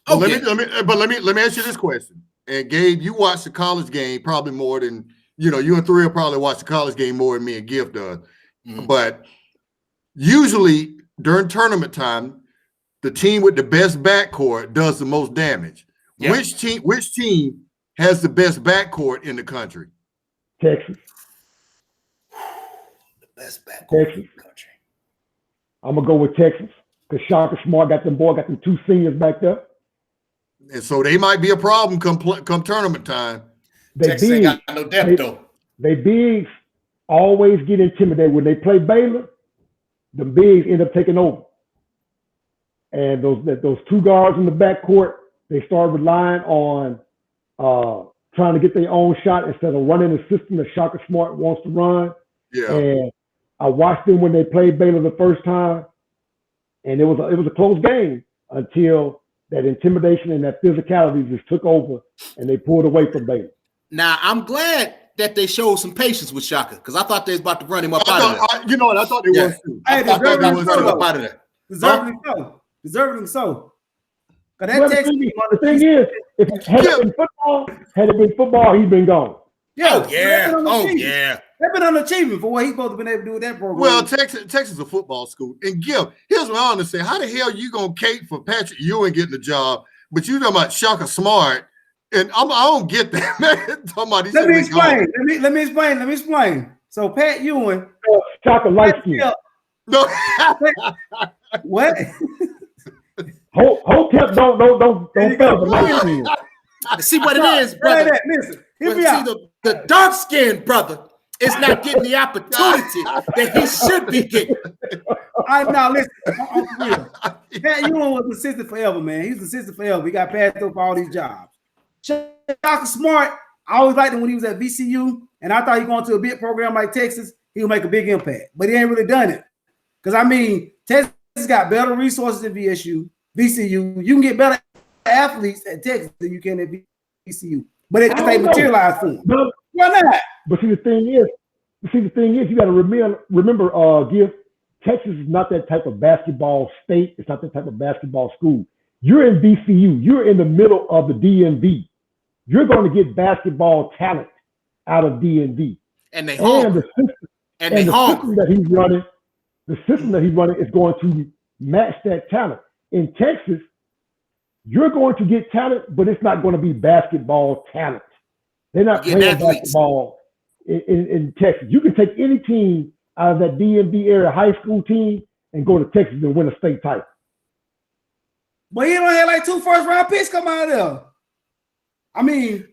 S1: Let me ask you this question. And Gabe, you watch the college game probably more than you and Three will probably watch the college game more than me and Giff does. Mm-hmm. But usually during tournament time, the team with the best backcourt does the most damage. Yep. Which team has the best backcourt in the country?
S3: Texas.
S2: The best backcourt in the country.
S3: I'm gonna go with Texas because Shaka Smart got them two seniors back there.
S1: And so they might be a problem come tournament time.
S2: Texas ain't got no depth though.
S3: They bigs always get intimidated when they play Baylor. The bigs end up taking over. And those two guards in the backcourt, they start relying on trying to get their own shot instead of running the system that Shaka Smart wants to run.
S1: Yeah.
S3: And I watched them when they played Baylor the first time, and it was a close game until that intimidation and that physicality just took over, and they pulled away from Baylor.
S2: Now I'm glad that they showed some patience with Shaka because I thought they was about to run him up out of there.
S1: You know what? I thought they was too.
S4: I thought they was
S2: run him up out of there.
S4: Deservedly so.
S3: The thing is, had it been football, he'd been gone.
S4: Yeah.
S2: They've
S4: been underachieving for what he's supposed to been able to do with that program.
S1: Well, Texas is a football school. And Giff, here's what I want to say. How the hell you going to cape for Patrick Ewing getting the job, but you talking about Shaka Smart, and I don't get that, man.
S4: Let me explain. So Pat Ewing.
S3: Shaka light skin.
S1: No.
S4: What?
S3: Hotep don't fail the light skin.
S2: See what it is, brother.
S4: Listen,
S2: the dark-skinned brother is not getting the opportunity that he should be getting.
S4: Now listen, I'm real. Pat Ewing was assistant forever, man. He's assistant forever. He got passed through for all these jobs. Shaka Smart, I always liked him when he was at VCU, and I thought he going to a big program like Texas, he would make a big impact. But he ain't really done it. Because, Texas got better resources than VCU. You can get better athletes at Texas than you can at VCU. But it just ain't materialized for him. Why not?
S3: But see, the thing is, you got to remember, Giff, Texas is not that type of basketball state. It's not that type of basketball school. You're in VCU. You're in the middle of the DMV. You're going to get basketball talent out of DMV.
S2: And they hungry.
S3: The system that he's running is going to match that talent. In Texas, you're going to get talent, but it's not going to be basketball talent. They're not playing basketball in Texas. You can take any team out of that DMV area high school team and go to Texas and win a state title.
S4: But he don't have like 2 first-round picks come out of there. Man,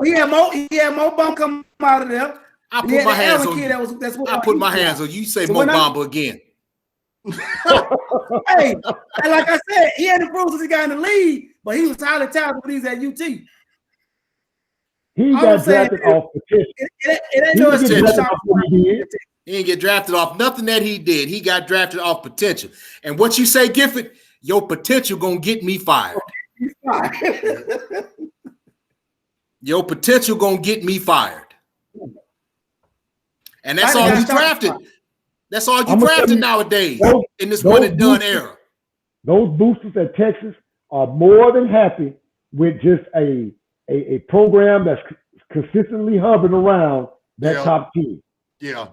S4: he had Mo Bamba come out of there.
S2: I put my hands on you. I put my hands on you. You say Mo Bamba again.
S4: Hey, and like I said, he had the bruises he got in the league, but he was highly talented when he was at UT.
S3: He got drafted off potential.
S4: It ain't no
S2: He didn't get drafted off nothing that he did. He got drafted off potential. And what you say, Gifford, your potential gonna get me fired. Your potential gonna get me fired. And that's all you drafted. That's all you drafted nowadays in this one and done era.
S3: Those boosters at Texas are more than happy with just a program that's consistently hovering around that top team.
S1: Yeah.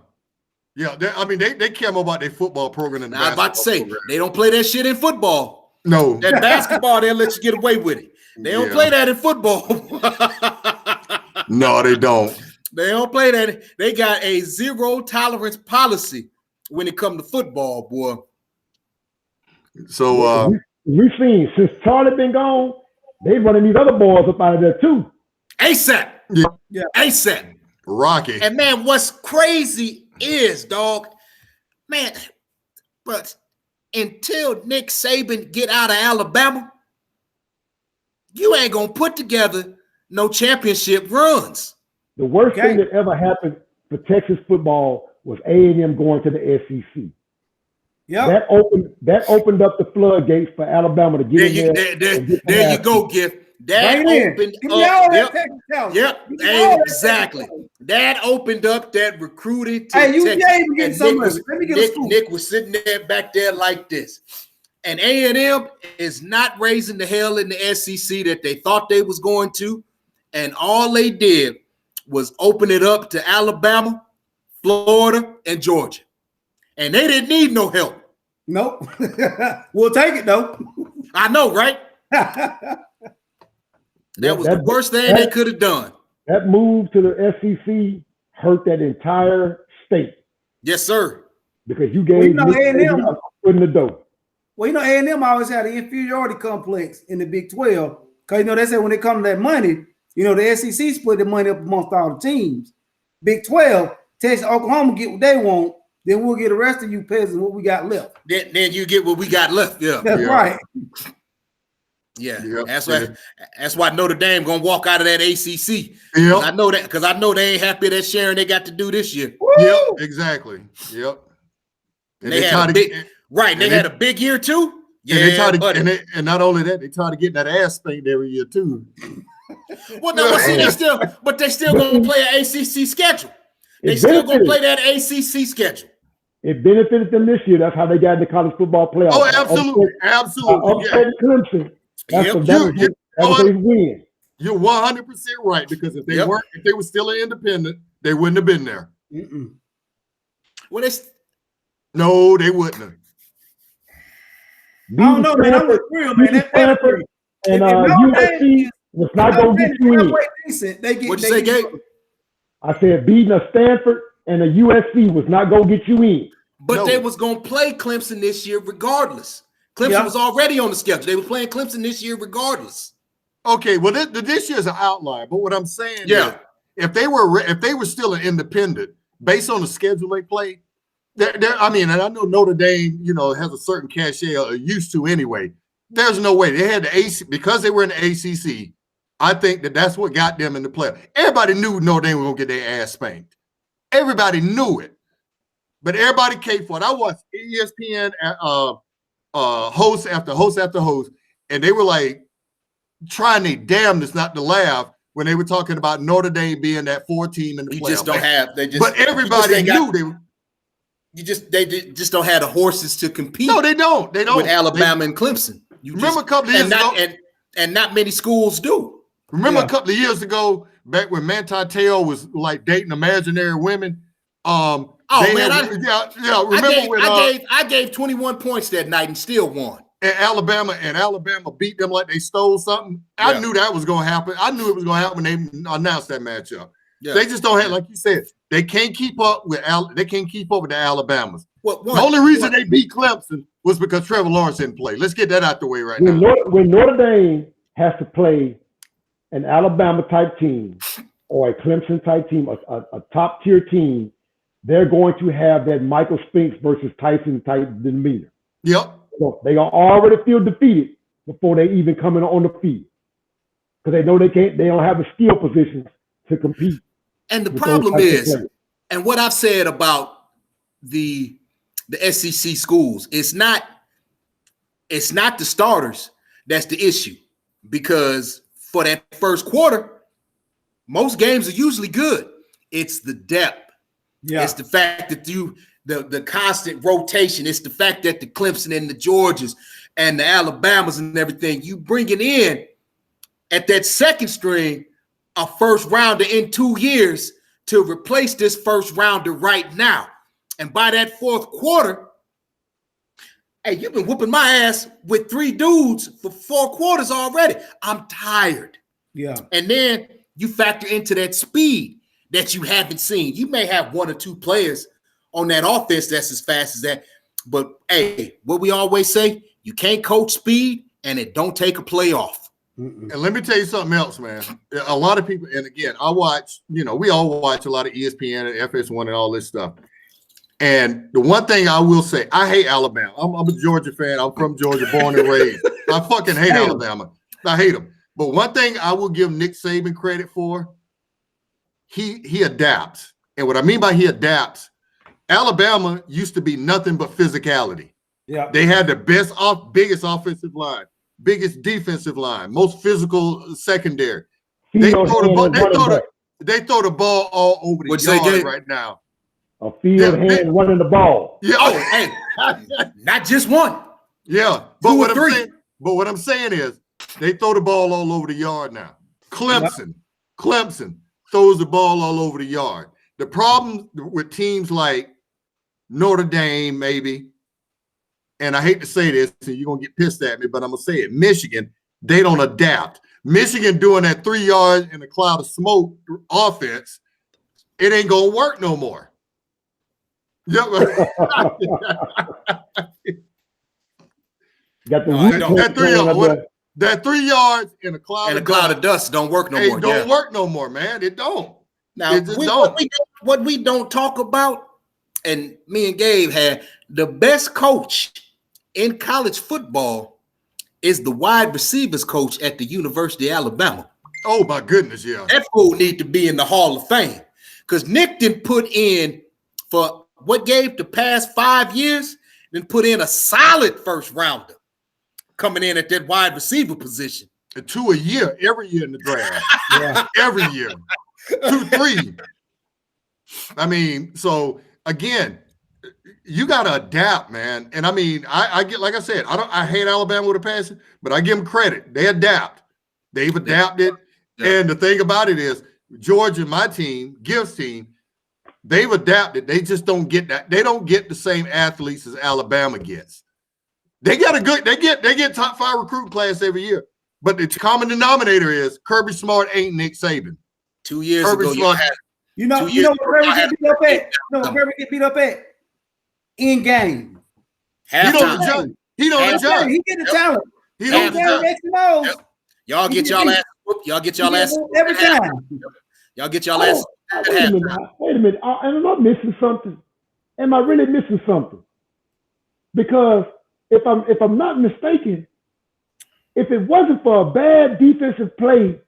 S1: They care more about their football program than the
S2: basketball. I'm about to say, they don't play that shit in football.
S1: No.
S2: That basketball, they'll let you get away with it. They don't play that in football.
S1: No, they don't.
S2: They don't play that. They got a zero tolerance policy when it comes to football, boy.
S1: So
S3: we've seen since Charlie been gone, they running these other boys up out of there too.
S2: ASAP.
S1: Yeah.
S2: ASAP.
S1: Rocky.
S2: And man, what's crazy is, dog, man, but until Nick Saban get out of Alabama, you ain't gonna put together no championship runs.
S3: The worst thing that ever happened for Texas football was A&M going to the SEC.
S4: Yeah,
S3: that opened up the floodgates for Alabama to get in there.
S2: There you go, Giff. That opened up. Yep, exactly. That opened up that recruiting to Texas. Nick was sitting there back there like this. And A&M is not raising the hell in the SEC that they thought they was going to. And all they did was open it up to Alabama, Florida, and Georgia. And they didn't need no help.
S4: Nope. We'll take it, though.
S2: I know, right? That was the worst thing they could have done.
S3: That move to the SEC hurt that entire state.
S2: Yes, sir.
S3: Because you gave A&M a foot in the door.
S4: Well, A&M always had an inferiority complex in the Big 12. Because, they said when it comes to that money, the SEC split the money up amongst all the teams. Big 12, Texas, Oklahoma get what they want. Then we'll get the rest of you peasants what we got left.
S2: Then you get what we got left. Yeah.
S4: That's right.
S2: Yeah, that's why Notre Dame gonna walk out of that ACC. Yeah, I know that because I know they ain't happy that sharing they got to do this year.
S1: Woo! Yep, exactly. Yep.
S2: And they had a big year too.
S1: Yeah, and not only that, they try to get that ass spanked every year too.
S2: Well, no, they still gonna play an ACC schedule. They still gonna play that ACC schedule.
S3: It benefited them this year. That's how they got in the college football playoff.
S1: Oh, absolutely, absolutely.
S3: Clemson. That's what they win.
S1: You're 100% right because if they were still an independent, they wouldn't have been there.
S2: Mm-mm. Well,
S1: no, they wouldn't have.
S4: I don't know, man. I'm with real, man. That
S3: Stanford and USC was not going to get you in.
S2: What'd you say, Gabe?
S3: I said beating a Stanford and a USC was not going to get you in.
S2: But they was going to play Clemson this year regardless. Clemson was already on the schedule. They were playing Clemson this year regardless.
S1: Okay, well, this year's an outlier. But what I'm saying is if they were still an independent, based on the schedule they play, and I know Notre Dame, has a certain cachet or used to anyway. There's no way. They had the AC because they were in the ACC. I think that's what got them in the playoff. Everybody knew Notre Dame was going to get their ass spanked. Everybody knew it. But everybody came for it. I watched ESPN host after host after host, and they were like trying their damnedest not to laugh when they were talking about Notre Dame being that 4 team in the playoff. But everybody knew they just don't have the horses to compete.
S2: No, they don't. They don't with Alabama and Clemson.
S1: Remember a couple of years ago,
S2: and not many schools do.
S1: Remember a couple of years ago, back when Manti Te'o was like dating imaginary women. Remember
S2: I gave 21 points that night and still won.
S1: And Alabama beat them like they stole something. Yeah. I knew that was going to happen. I knew it was going to happen when they announced that matchup. Yeah. They just don't have, like you said, they can't keep up with the Alabamas. The only reason they beat Clemson was because Trevor Lawrence didn't play. Let's get that out the way right now.
S3: When Notre Dame has to play an Alabama type team or a Clemson type team, a top tier team, they're going to have that Michael Spinks versus Tyson type demeanor.
S1: Yep.
S3: So they are already feel defeated before they even come in on the field because they know they don't have the skill positions to compete.
S2: And the problem is, and what I've said about the SEC schools, it's not the starters that's the issue, because for that first quarter, most games are usually good. It's the depth. Yeah. It's the fact that the constant rotation. It's the fact that the Clemson and the Georgias and the Alabamas and everything, you bring it in at that second string, a first rounder in 2 years to replace this first rounder right now. And by that fourth quarter, hey, you've been whooping my ass with 3 dudes for 4 quarters already. I'm tired.
S4: Yeah.
S2: And then you factor into that speed that you haven't seen. You may have 1 or 2 players on that offense that's as fast as that. But, hey, what we always say, you can't coach speed, and it don't take a playoff.
S1: And let me tell you something else, man. A lot of people, and again, I watch, we all watch a lot of ESPN and FS1 and all this stuff. And the one thing I will say, I hate Alabama. I'm a Georgia fan. I'm from Georgia, born and raised. I fucking hate Alabama. I hate them. But one thing I will give Nick Saban credit for, he adapts. And what I mean by he adapts, Alabama used to be nothing but physicality.
S4: Yeah.
S1: They had the biggest offensive line, biggest defensive line, most physical secondary. They throw the ball all over the yard right now.
S3: A field hand running the ball.
S1: Yeah.
S2: Oh, hey, not just one.
S1: Yeah. But what I'm saying is they throw the ball all over the yard now. Clemson throws the ball all over the yard. The problem with teams like Notre Dame, maybe, and I hate to say this, and you're going to get pissed at me, but I'm going to say it. Michigan, they don't adapt. Michigan doing that 3 yards in a cloud of smoke offense, it ain't going to work no more. Yep. That 3 yards in a cloud
S2: of dust don't work no more.
S1: It don't work no more, man. It don't.
S2: Now, what we don't talk about, and me and Gabe had, the best coach in college football is the wide receivers coach at the University of Alabama.
S1: Oh, my goodness, yeah.
S2: That fool need to be in the Hall of Fame because Nick didn't put in for what Gabe the past 5 years, then put in a solid first rounder coming in at that wide receiver position.
S1: 2 a year, every year in the draft. Yeah. Every year. 2, 3. I mean, so again, you got to adapt, man. And I mean, I get, like I said, I hate Alabama with a passion, but I give them credit. They adapt. They've adapted. Yeah. And the thing about it is, Georgia, my team, Giff's team, they've adapted. They just don't get that. They don't get the same athletes as Alabama gets. They get top 5 recruiting class every year. But the common denominator is Kirby Smart ain't Nick Saban.
S2: 2 years
S1: Kirby
S2: ago,
S1: Smart,
S4: you know what Kirby get beat up at? Kirby get beat up at? In game.
S1: He don't adjust. He
S4: get the talent.
S1: He don't
S2: adjust. Y'all get y'all ass whooped. Y'all get y'all ass
S4: every time.
S2: Y'all get y'all ass.
S3: Wait a minute. Am I missing something? Am I really missing something? Because if I'm not mistaken, if it wasn't for a bad defensive play,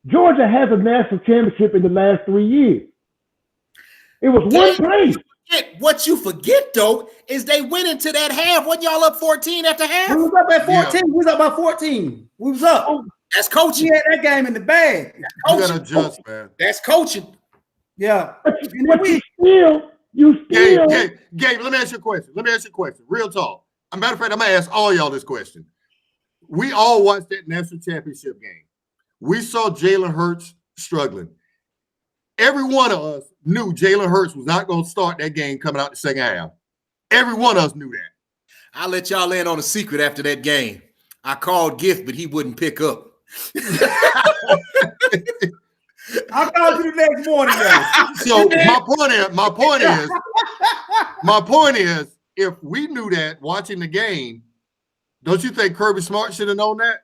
S3: Georgia has a national championship in the last 3 years. It was one play.
S2: What you forget, though, is they went into that half. Wasn't y'all up 14 at the half?
S4: We was up at 14. Yeah. We was up by 14. We was up.
S2: Oh, that's coaching.
S4: He had that game in the bag.
S1: You gotta adjust, man.
S2: That's coaching.
S4: Yeah.
S3: But you still.
S1: Gabe, let me ask you a question. Real talk. As a matter of fact, I'm gonna ask all y'all this question. We all watched that national championship game. We saw Jalen Hurts struggling. Every one of us knew Jalen Hurts was not going to start that game coming out the second half. Every one of us knew that.
S2: I'll let y'all in on a secret after that game. I called Giff, but he wouldn't pick up.
S4: I called you the next morning, though.
S1: So my point is, if we knew that watching the game, don't you think Kirby Smart should have known that?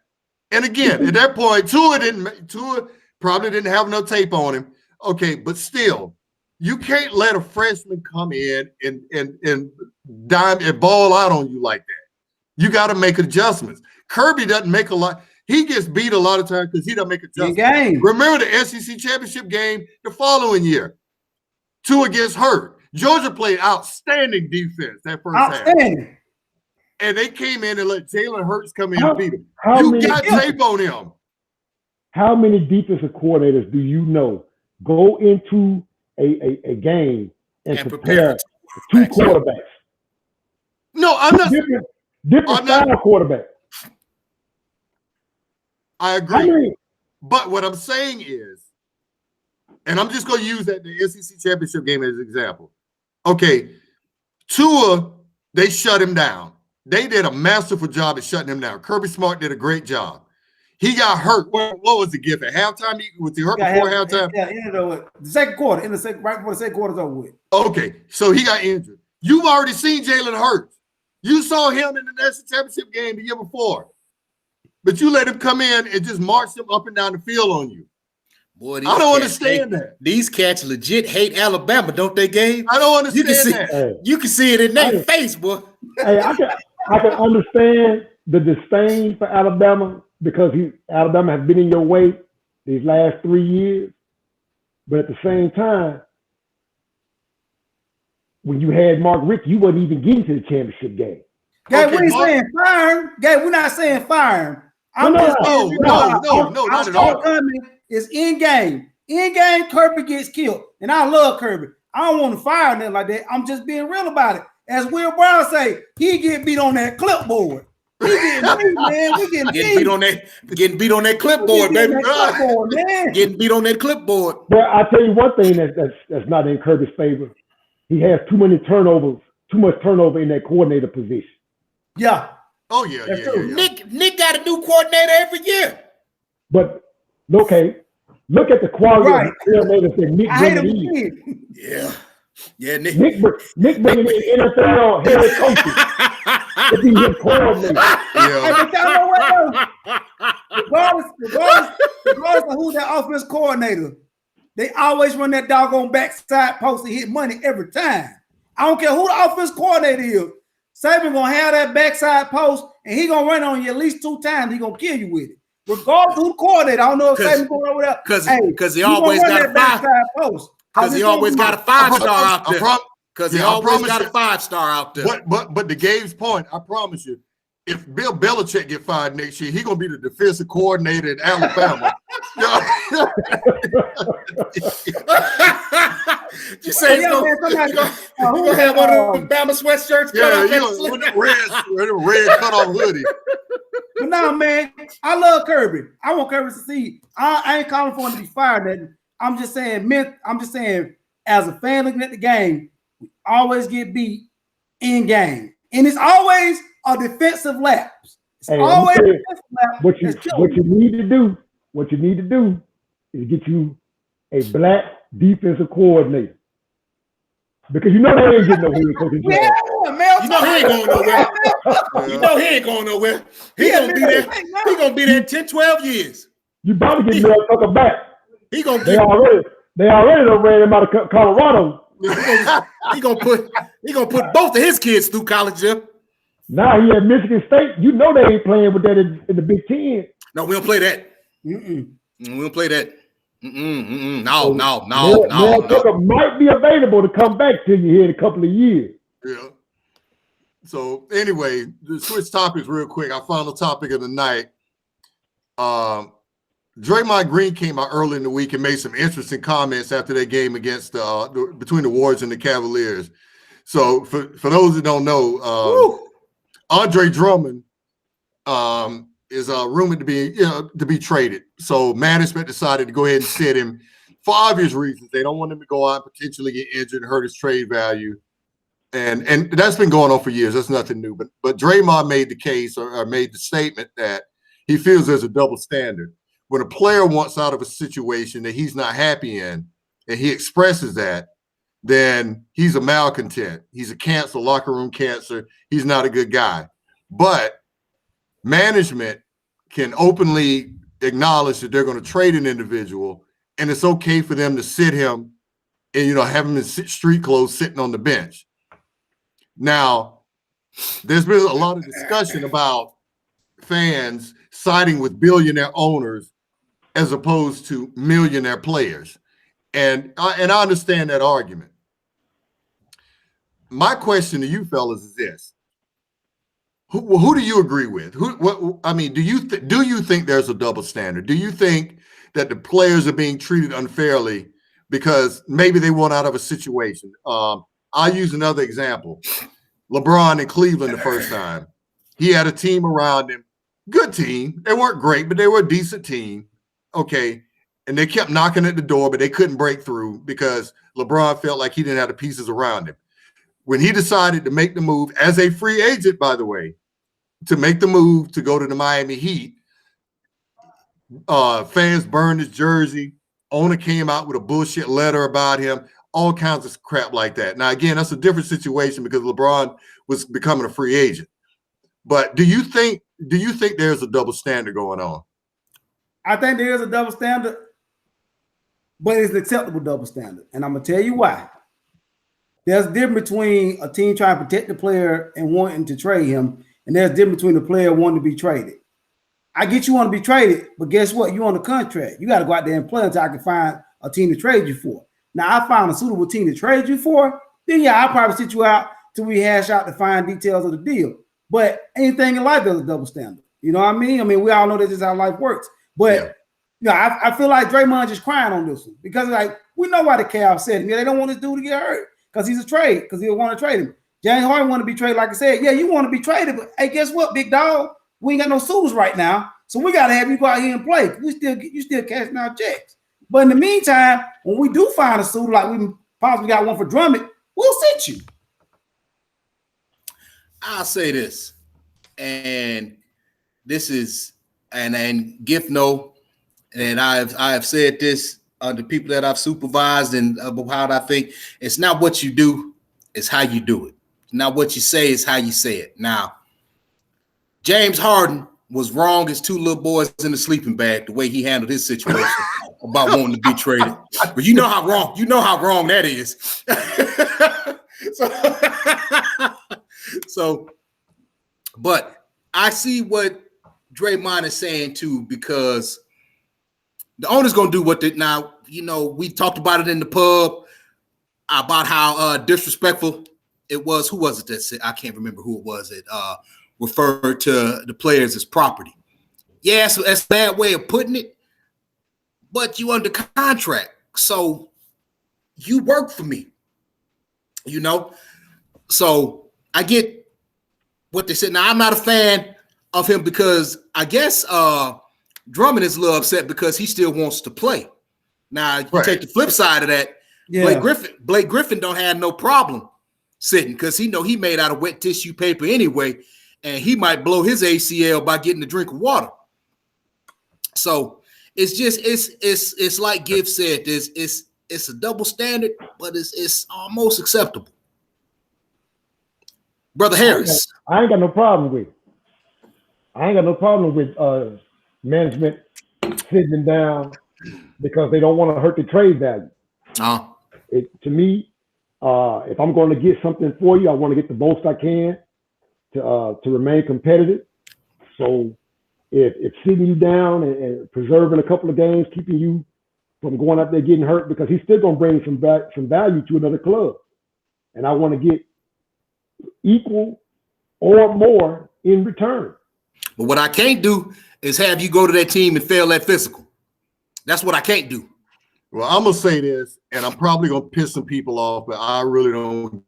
S1: And again, at that point, Tua probably didn't have no tape on him. Okay, but still, you can't let a freshman come in and dime and ball out on you like that. You got to make adjustments. Kirby doesn't make a lot. He gets beat a lot of times because he doesn't make adjustments. Remember the SEC championship game the following year? Tua gets hurt. Georgia played outstanding defense that first half. And they came in and let Jalen Hurts come in and beat him. You got tape on him.
S3: How many defensive coordinators do you know go into a game and prepare 2 quarterbacks?
S1: No, I'm not.
S3: Different style quarterback.
S1: I agree. But what I'm saying is, and I'm just going to use the SEC championship game as an example. Okay, Tua, they shut him down. They did a masterful job at shutting him down. Kirby Smart did a great job. He got hurt. What was the Giff at halftime? Was he hurt before halftime?
S4: Yeah, the second quarter. Right before the second quarter's over with.
S1: Okay, so he got injured. You've already seen Jalen Hurts. You saw him in the national championship game the year before. But you let him come in and just march him up and down the field on you.
S2: Boy,
S1: I don't understand that.
S2: These cats legit hate Alabama, don't they, Gabe?
S1: I don't understand that.
S2: You can see it in their face, boy.
S3: Hey, I can understand the disdain for Alabama because Alabama has been in your way these last 3 years. But at the same time, when you had Mark Richt, you wasn't even getting to the championship game.
S4: Gabe, we ain't saying fire him. Gabe, we're not saying fire him. I'm
S1: not at all.
S4: It's in game. In game, Kirby gets killed. And I love Kirby. I don't want to fire him like that. I'm just being real about it. As Will Brown say, he get beat on that clipboard. He getting beat, man. We getting
S2: beat on that clipboard, baby. Getting beat on that clipboard.
S3: But I tell you one thing that's not in Kirby's favor. He has too much turnover in that coordinator position.
S4: Yeah.
S1: Oh yeah, yeah.
S2: Nick got a new coordinator every year.
S3: But okay, look at the quality of the coordinators that Nick bringing in.
S2: Yeah, Nick
S3: bringing in NFL head coaches to be his coordinator.
S4: Yeah. Regardless of who's that offense coordinator, they always run that doggone backside post and hit money every time. I don't care who the offense coordinator is. Saban gonna have that backside post, and he gonna run on you at least 2 times. He gonna kill you with it, regardless of who the coordinator. I don't know if Saban going over there
S2: because he always got a backside post. Because he always got a 5-star out there. Because he always got a 5-star out there.
S1: But to Gabe's point, I promise you, if Bill Belichick get fired next year, he's gonna be the defensive coordinator in Alabama.
S2: You say he's gonna have one of those Bama sweatshirts?
S1: Red cut-off hoodie.
S4: But no, man, I love Kirby. I want Kirby to succeed. I ain't calling for him to be fired. I'm just saying, as a fan looking at the game, we always get beat in game, and it's always a defensive lapse. It's always a defensive lapse.
S3: What you need to do is get you a black defensive coordinator. Because you know they ain't getting no head coaching job.
S2: You know he ain't going nowhere. You know he ain't going nowhere. He gonna be there. He gonna be there 10, 12 years.
S3: You about to get Mel Tucker back.
S2: He gonna
S3: they already done ran him out of Colorado.
S2: He gonna put both of his kids through college, Jeff.
S3: Now he at Michigan State. You know they ain't playing with that in the Big Ten.
S2: No, we don't play that. We don't play that. No.
S3: Mel Tucker might be available to come back to you here in a couple of years.
S1: Yeah. So anyway, to switch topics real quick. Our final topic of the night. Draymond Green came out early in the week and made some interesting comments after that game against between the Warriors and the Cavaliers. So for those that don't know, Andre Drummond is rumored to be traded. So management decided to go ahead and sit him for obvious reasons. They don't want him to go out and potentially get injured and hurt his trade value. And that's been going on for years. That's nothing new. But Draymond made the case or made the statement that he feels there's a double standard. When a player wants out of a situation that he's not happy in, and he expresses that, then he's a malcontent. He's a cancer, locker room cancer. He's not a good guy. But management can openly acknowledge that they're going to trade an individual, and it's okay for them to sit him and, have him in street clothes sitting on the bench. Now, there's been a lot of discussion about fans siding with billionaire owners as opposed to millionaire players. And I understand that argument. My question to you fellas is this. Who do you agree with? Do you think there's a double standard? Do you think that the players are being treated unfairly because maybe they want out of a situation? I'll use another example. LeBron in Cleveland the first time. He had a team around him. Good team. They weren't great, but they were a decent team. Okay. And they kept knocking at the door, but they couldn't break through because LeBron felt like he didn't have the pieces around him. When he decided to make the move as a free agent, by the way, to make the move to go to the Miami Heat, fans burned his jersey. Owner came out with a bullshit letter about him, all kinds of crap like that. Now, again, that's a different situation because LeBron was becoming a free agent. But do you think there's a double standard going on?
S4: I think there is a double standard. but it's an acceptable double standard. And I'm gonna tell you why. There's a difference between a team trying to protect the player and wanting to trade him, and there's a difference between the player wanting to be traded. I get you want to be traded, but guess what? You on a contract. You got to go out there and play until I can find a team to trade you for. Now, I found a suitable team to trade you for, then yeah, I'll probably sit you out till we hash out the fine details of the deal. But anything in life, there's a double standard. You know what I mean? I mean, we all know that's just how life works. But yeah, I feel like Draymond just crying on this one because like we know why the Cavs said him. Yeah, they don't want this dude to get hurt because he's a trade, because he'll want to trade him. James Harden want to be traded, like I said. Yeah, you want to be traded, but hey, guess what, big dog? We ain't got no suitors right now, so we gotta have you go out here and play. You still cashing out checks. But in the meantime, when we do find a suitor, like we possibly got one for Drummond, we'll sit you.
S2: I'll say this, and this is, and Giff know, and I have said this to people that I've supervised and about how I think it's not what you do, it's how you do it. It's not what you say, it's how you say it. Now, James Harden was wrong as two little boys in the sleeping bag, the way he handled his situation about wanting to be traded. But you know how wrong that is. But I see what Draymond is saying too, because the owner's gonna do what they now. You know, we talked about it in the pub about how disrespectful it was. Who was it that said? I can't remember who it was that referred to the players as property. Yeah, so that's a bad way of putting it, but you under contract, so you work for me. You know, so I get what they said. Now, I'm not a fan of him because I guess Drummond is a little upset because he still wants to play. Now, you take the flip side of that. Yeah. Blake Griffin don't have no problem sitting because he know he made out of wet tissue paper anyway, and he might blow his ACL by getting a drink of water. So it's just it's like Giff said, it's a double standard, but it's almost acceptable. Brother Harris.
S3: I ain't got no problem with it. I ain't got no problem with management sitting down because they don't want to hurt the trade value. To me, if I'm going to get something for you, I want to get the most I can to remain competitive. So if sitting you down and preserving a couple of games, keeping you from going out there getting hurt, because he's still going to bring some value to another club. And I want to get equal or more in return.
S2: But what I can't do is have you go to that team and fail that physical. That's what I can't do.
S1: Well, I'm going to say this, and I'm probably going to piss some people off, but I really don't.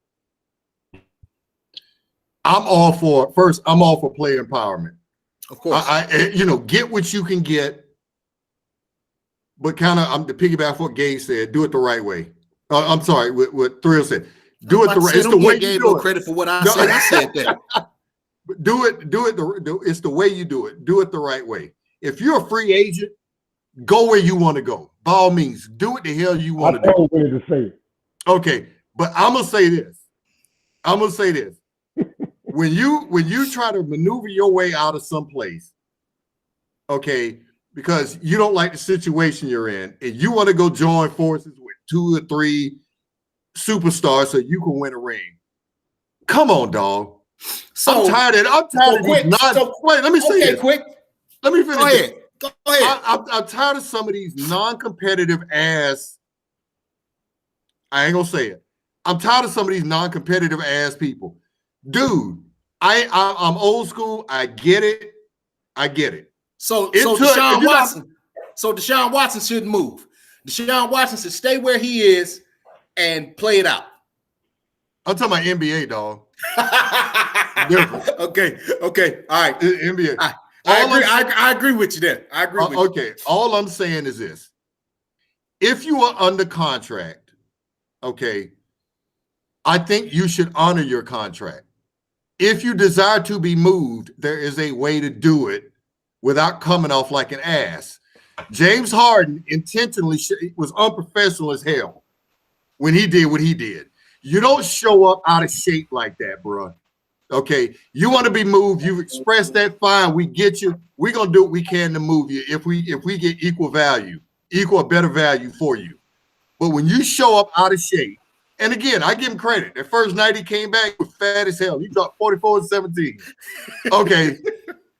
S1: I'm all for player empowerment.
S2: Of course.
S1: Get what you can get, but kind of, I'm to piggyback what Gabe said, do it the right way. I'm sorry, what Thrill said. Do it the right way. It's the way you do it.
S2: Credit for what I said. I said that.
S1: It's the way you do it. Do it the right way. If you're a free agent, go where you want to go. By all means, do what the hell you want to do.
S3: Way to say it.
S1: Okay, but I'm gonna say this. When you try to maneuver your way out of some place, okay, because you don't like the situation you're in, and you want to go join forces with 2 or 3 superstars so you can win a ring. Come on, dog. So I'm tired of these let me say this.
S2: Quick.
S1: Let me finish.
S2: Go ahead.
S1: I'm tired of some of these non-competitive ass. I ain't gonna say it. I'm tired of some of these non-competitive ass people. Dude, I'm old school. I get it. So
S2: Deshaun Watson shouldn't move. Deshaun Watson should stay where he is and play it out.
S1: I'm talking about NBA, dog.
S2: Okay. All right.
S1: NBA.
S2: I agree with you there. I agree with you.
S1: Okay. All I'm saying is this. If you are under contract, okay, I think you should honor your contract. If you desire to be moved, there is a way to do it without coming off like an ass. James Harden intentionally was unprofessional as hell when he did what he did. You don't show up out of shape like that, bro. Okay, you want to be moved. You've expressed that. Fine, we get you. We're gonna do what we can to move you if we get equal or better value for you. But when you show up out of shape, and again, I give him credit. The first night he came back, he was fat as hell. He dropped 44 and 17. Okay,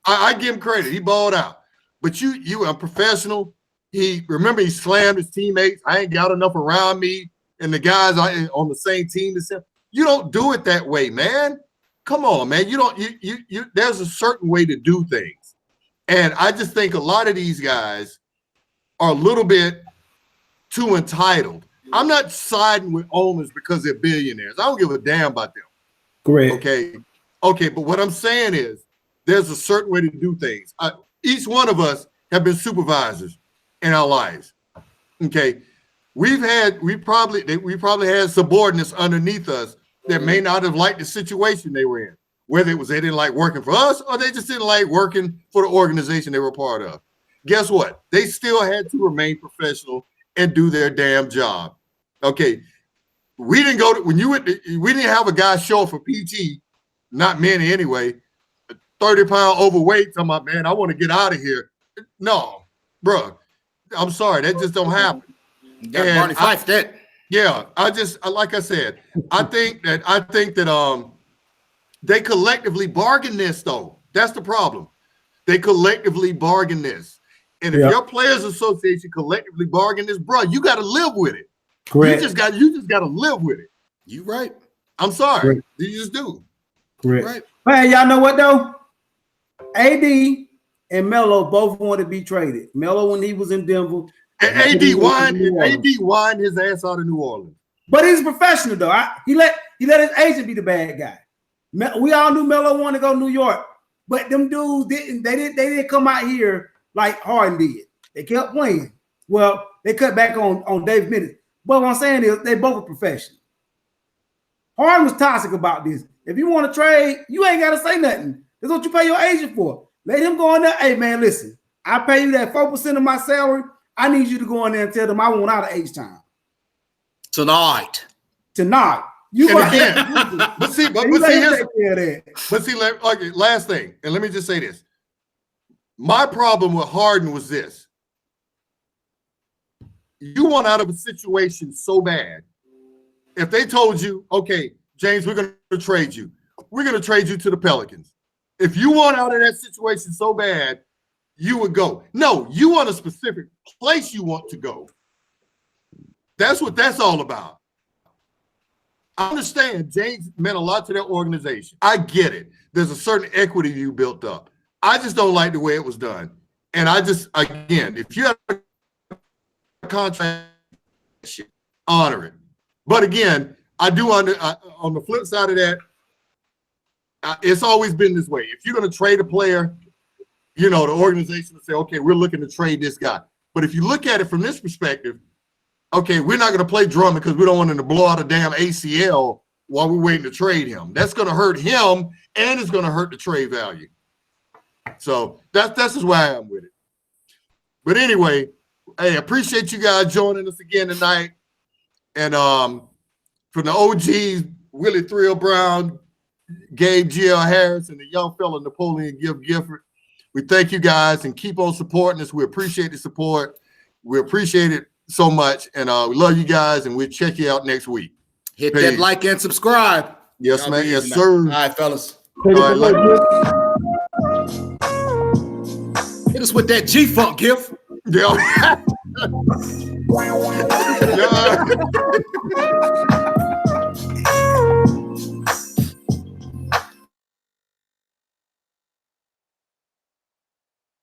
S1: I give him credit. He balled out. But you are a professional. He slammed his teammates. I ain't got enough around me, and the guys on the same team as him. You don't do it that way, man. Come on, man. You don't. You. There's a certain way to do things, and I just think a lot of these guys are a little bit too entitled. I'm not siding with owners because they're billionaires. I don't give a damn about them.
S4: Great.
S1: Okay. But what I'm saying is, there's a certain way to do things. Each one of us have been supervisors in our lives. Okay, we probably had subordinates underneath us that may not have liked the situation they were in. Whether it was they didn't like working for us or they just didn't like working for the organization they were part of. Guess what? They still had to remain professional and do their damn job. Okay, we didn't go to we didn't have a guy show up for PT, not many anyway. 30-pound overweight, talking about, man, I want to get out of here. No, bro, I'm sorry, that just don't happen.
S2: You got Barney Fife that.
S1: Yeah, like I said, I think that they collectively bargain this though. That's the problem. They collectively bargain this. And if your players association collectively bargain this, bro, you got to live with it. Correct. You just got to live with it.
S2: You right.
S1: I'm sorry. Correct. You just do.
S4: Correct. Right. Hey, y'all know what though? AD and Melo both want to be traded. Melo when he was in Denver.
S1: And AD whined his ass out of New Orleans.
S4: But he's a professional though. He let his agent be the bad guy. We all knew Melo wanted to go to New York, but them dudes didn't. They didn't come out here like Harden did. They kept playing. Well, they cut back on Dave minutes. But what I'm saying is they both are professional. Harden was toxic about this. If you want to trade, you ain't got to say nothing. That's what you pay your agent for. Let him go in there. Hey, man, listen. I pay you that 4% of my salary. I need you to go in there and tell them I want out of H-Time.
S2: Tonight.
S1: You but see, last thing, and let me just say this. My problem with Harden was this. You want out of a situation so bad. If they told you, okay, James, we're going to trade you. We're going to trade you to the Pelicans. If you want out of that situation so bad, you would go. No, you want a specific place you want to go. That's what that's all about. I understand James meant a lot to that organization. I get it. There's a certain equity you built up. I just don't like the way it was done. And again, if you have a contract, honor it. But again, I do on the flip side of that, it's always been this way. If you're going to trade a player, the organization will say, okay, we're looking to trade this guy. But if you look at it from this perspective, okay, we're not going to play Drummond because we don't want him to blow out a damn ACL while we're waiting to trade him. That's going to hurt him, and it's going to hurt the trade value. So that's just why I am with it. But anyway, hey, appreciate you guys joining us again tonight. And from the OGs, Willie Thrill Brown, Gabe GL Harris, and the young fella Napoleon Gifford, we thank you guys and keep on supporting us. We appreciate the support. We appreciate it so much. And we love you guys, and we'll check you out next week.
S2: Hit that like and subscribe.
S1: Yes, man. Yes, sir.
S2: All right, fellas.
S1: All right,
S2: hit us with that G-Funk, Giff.
S1: Yeah. Yeah.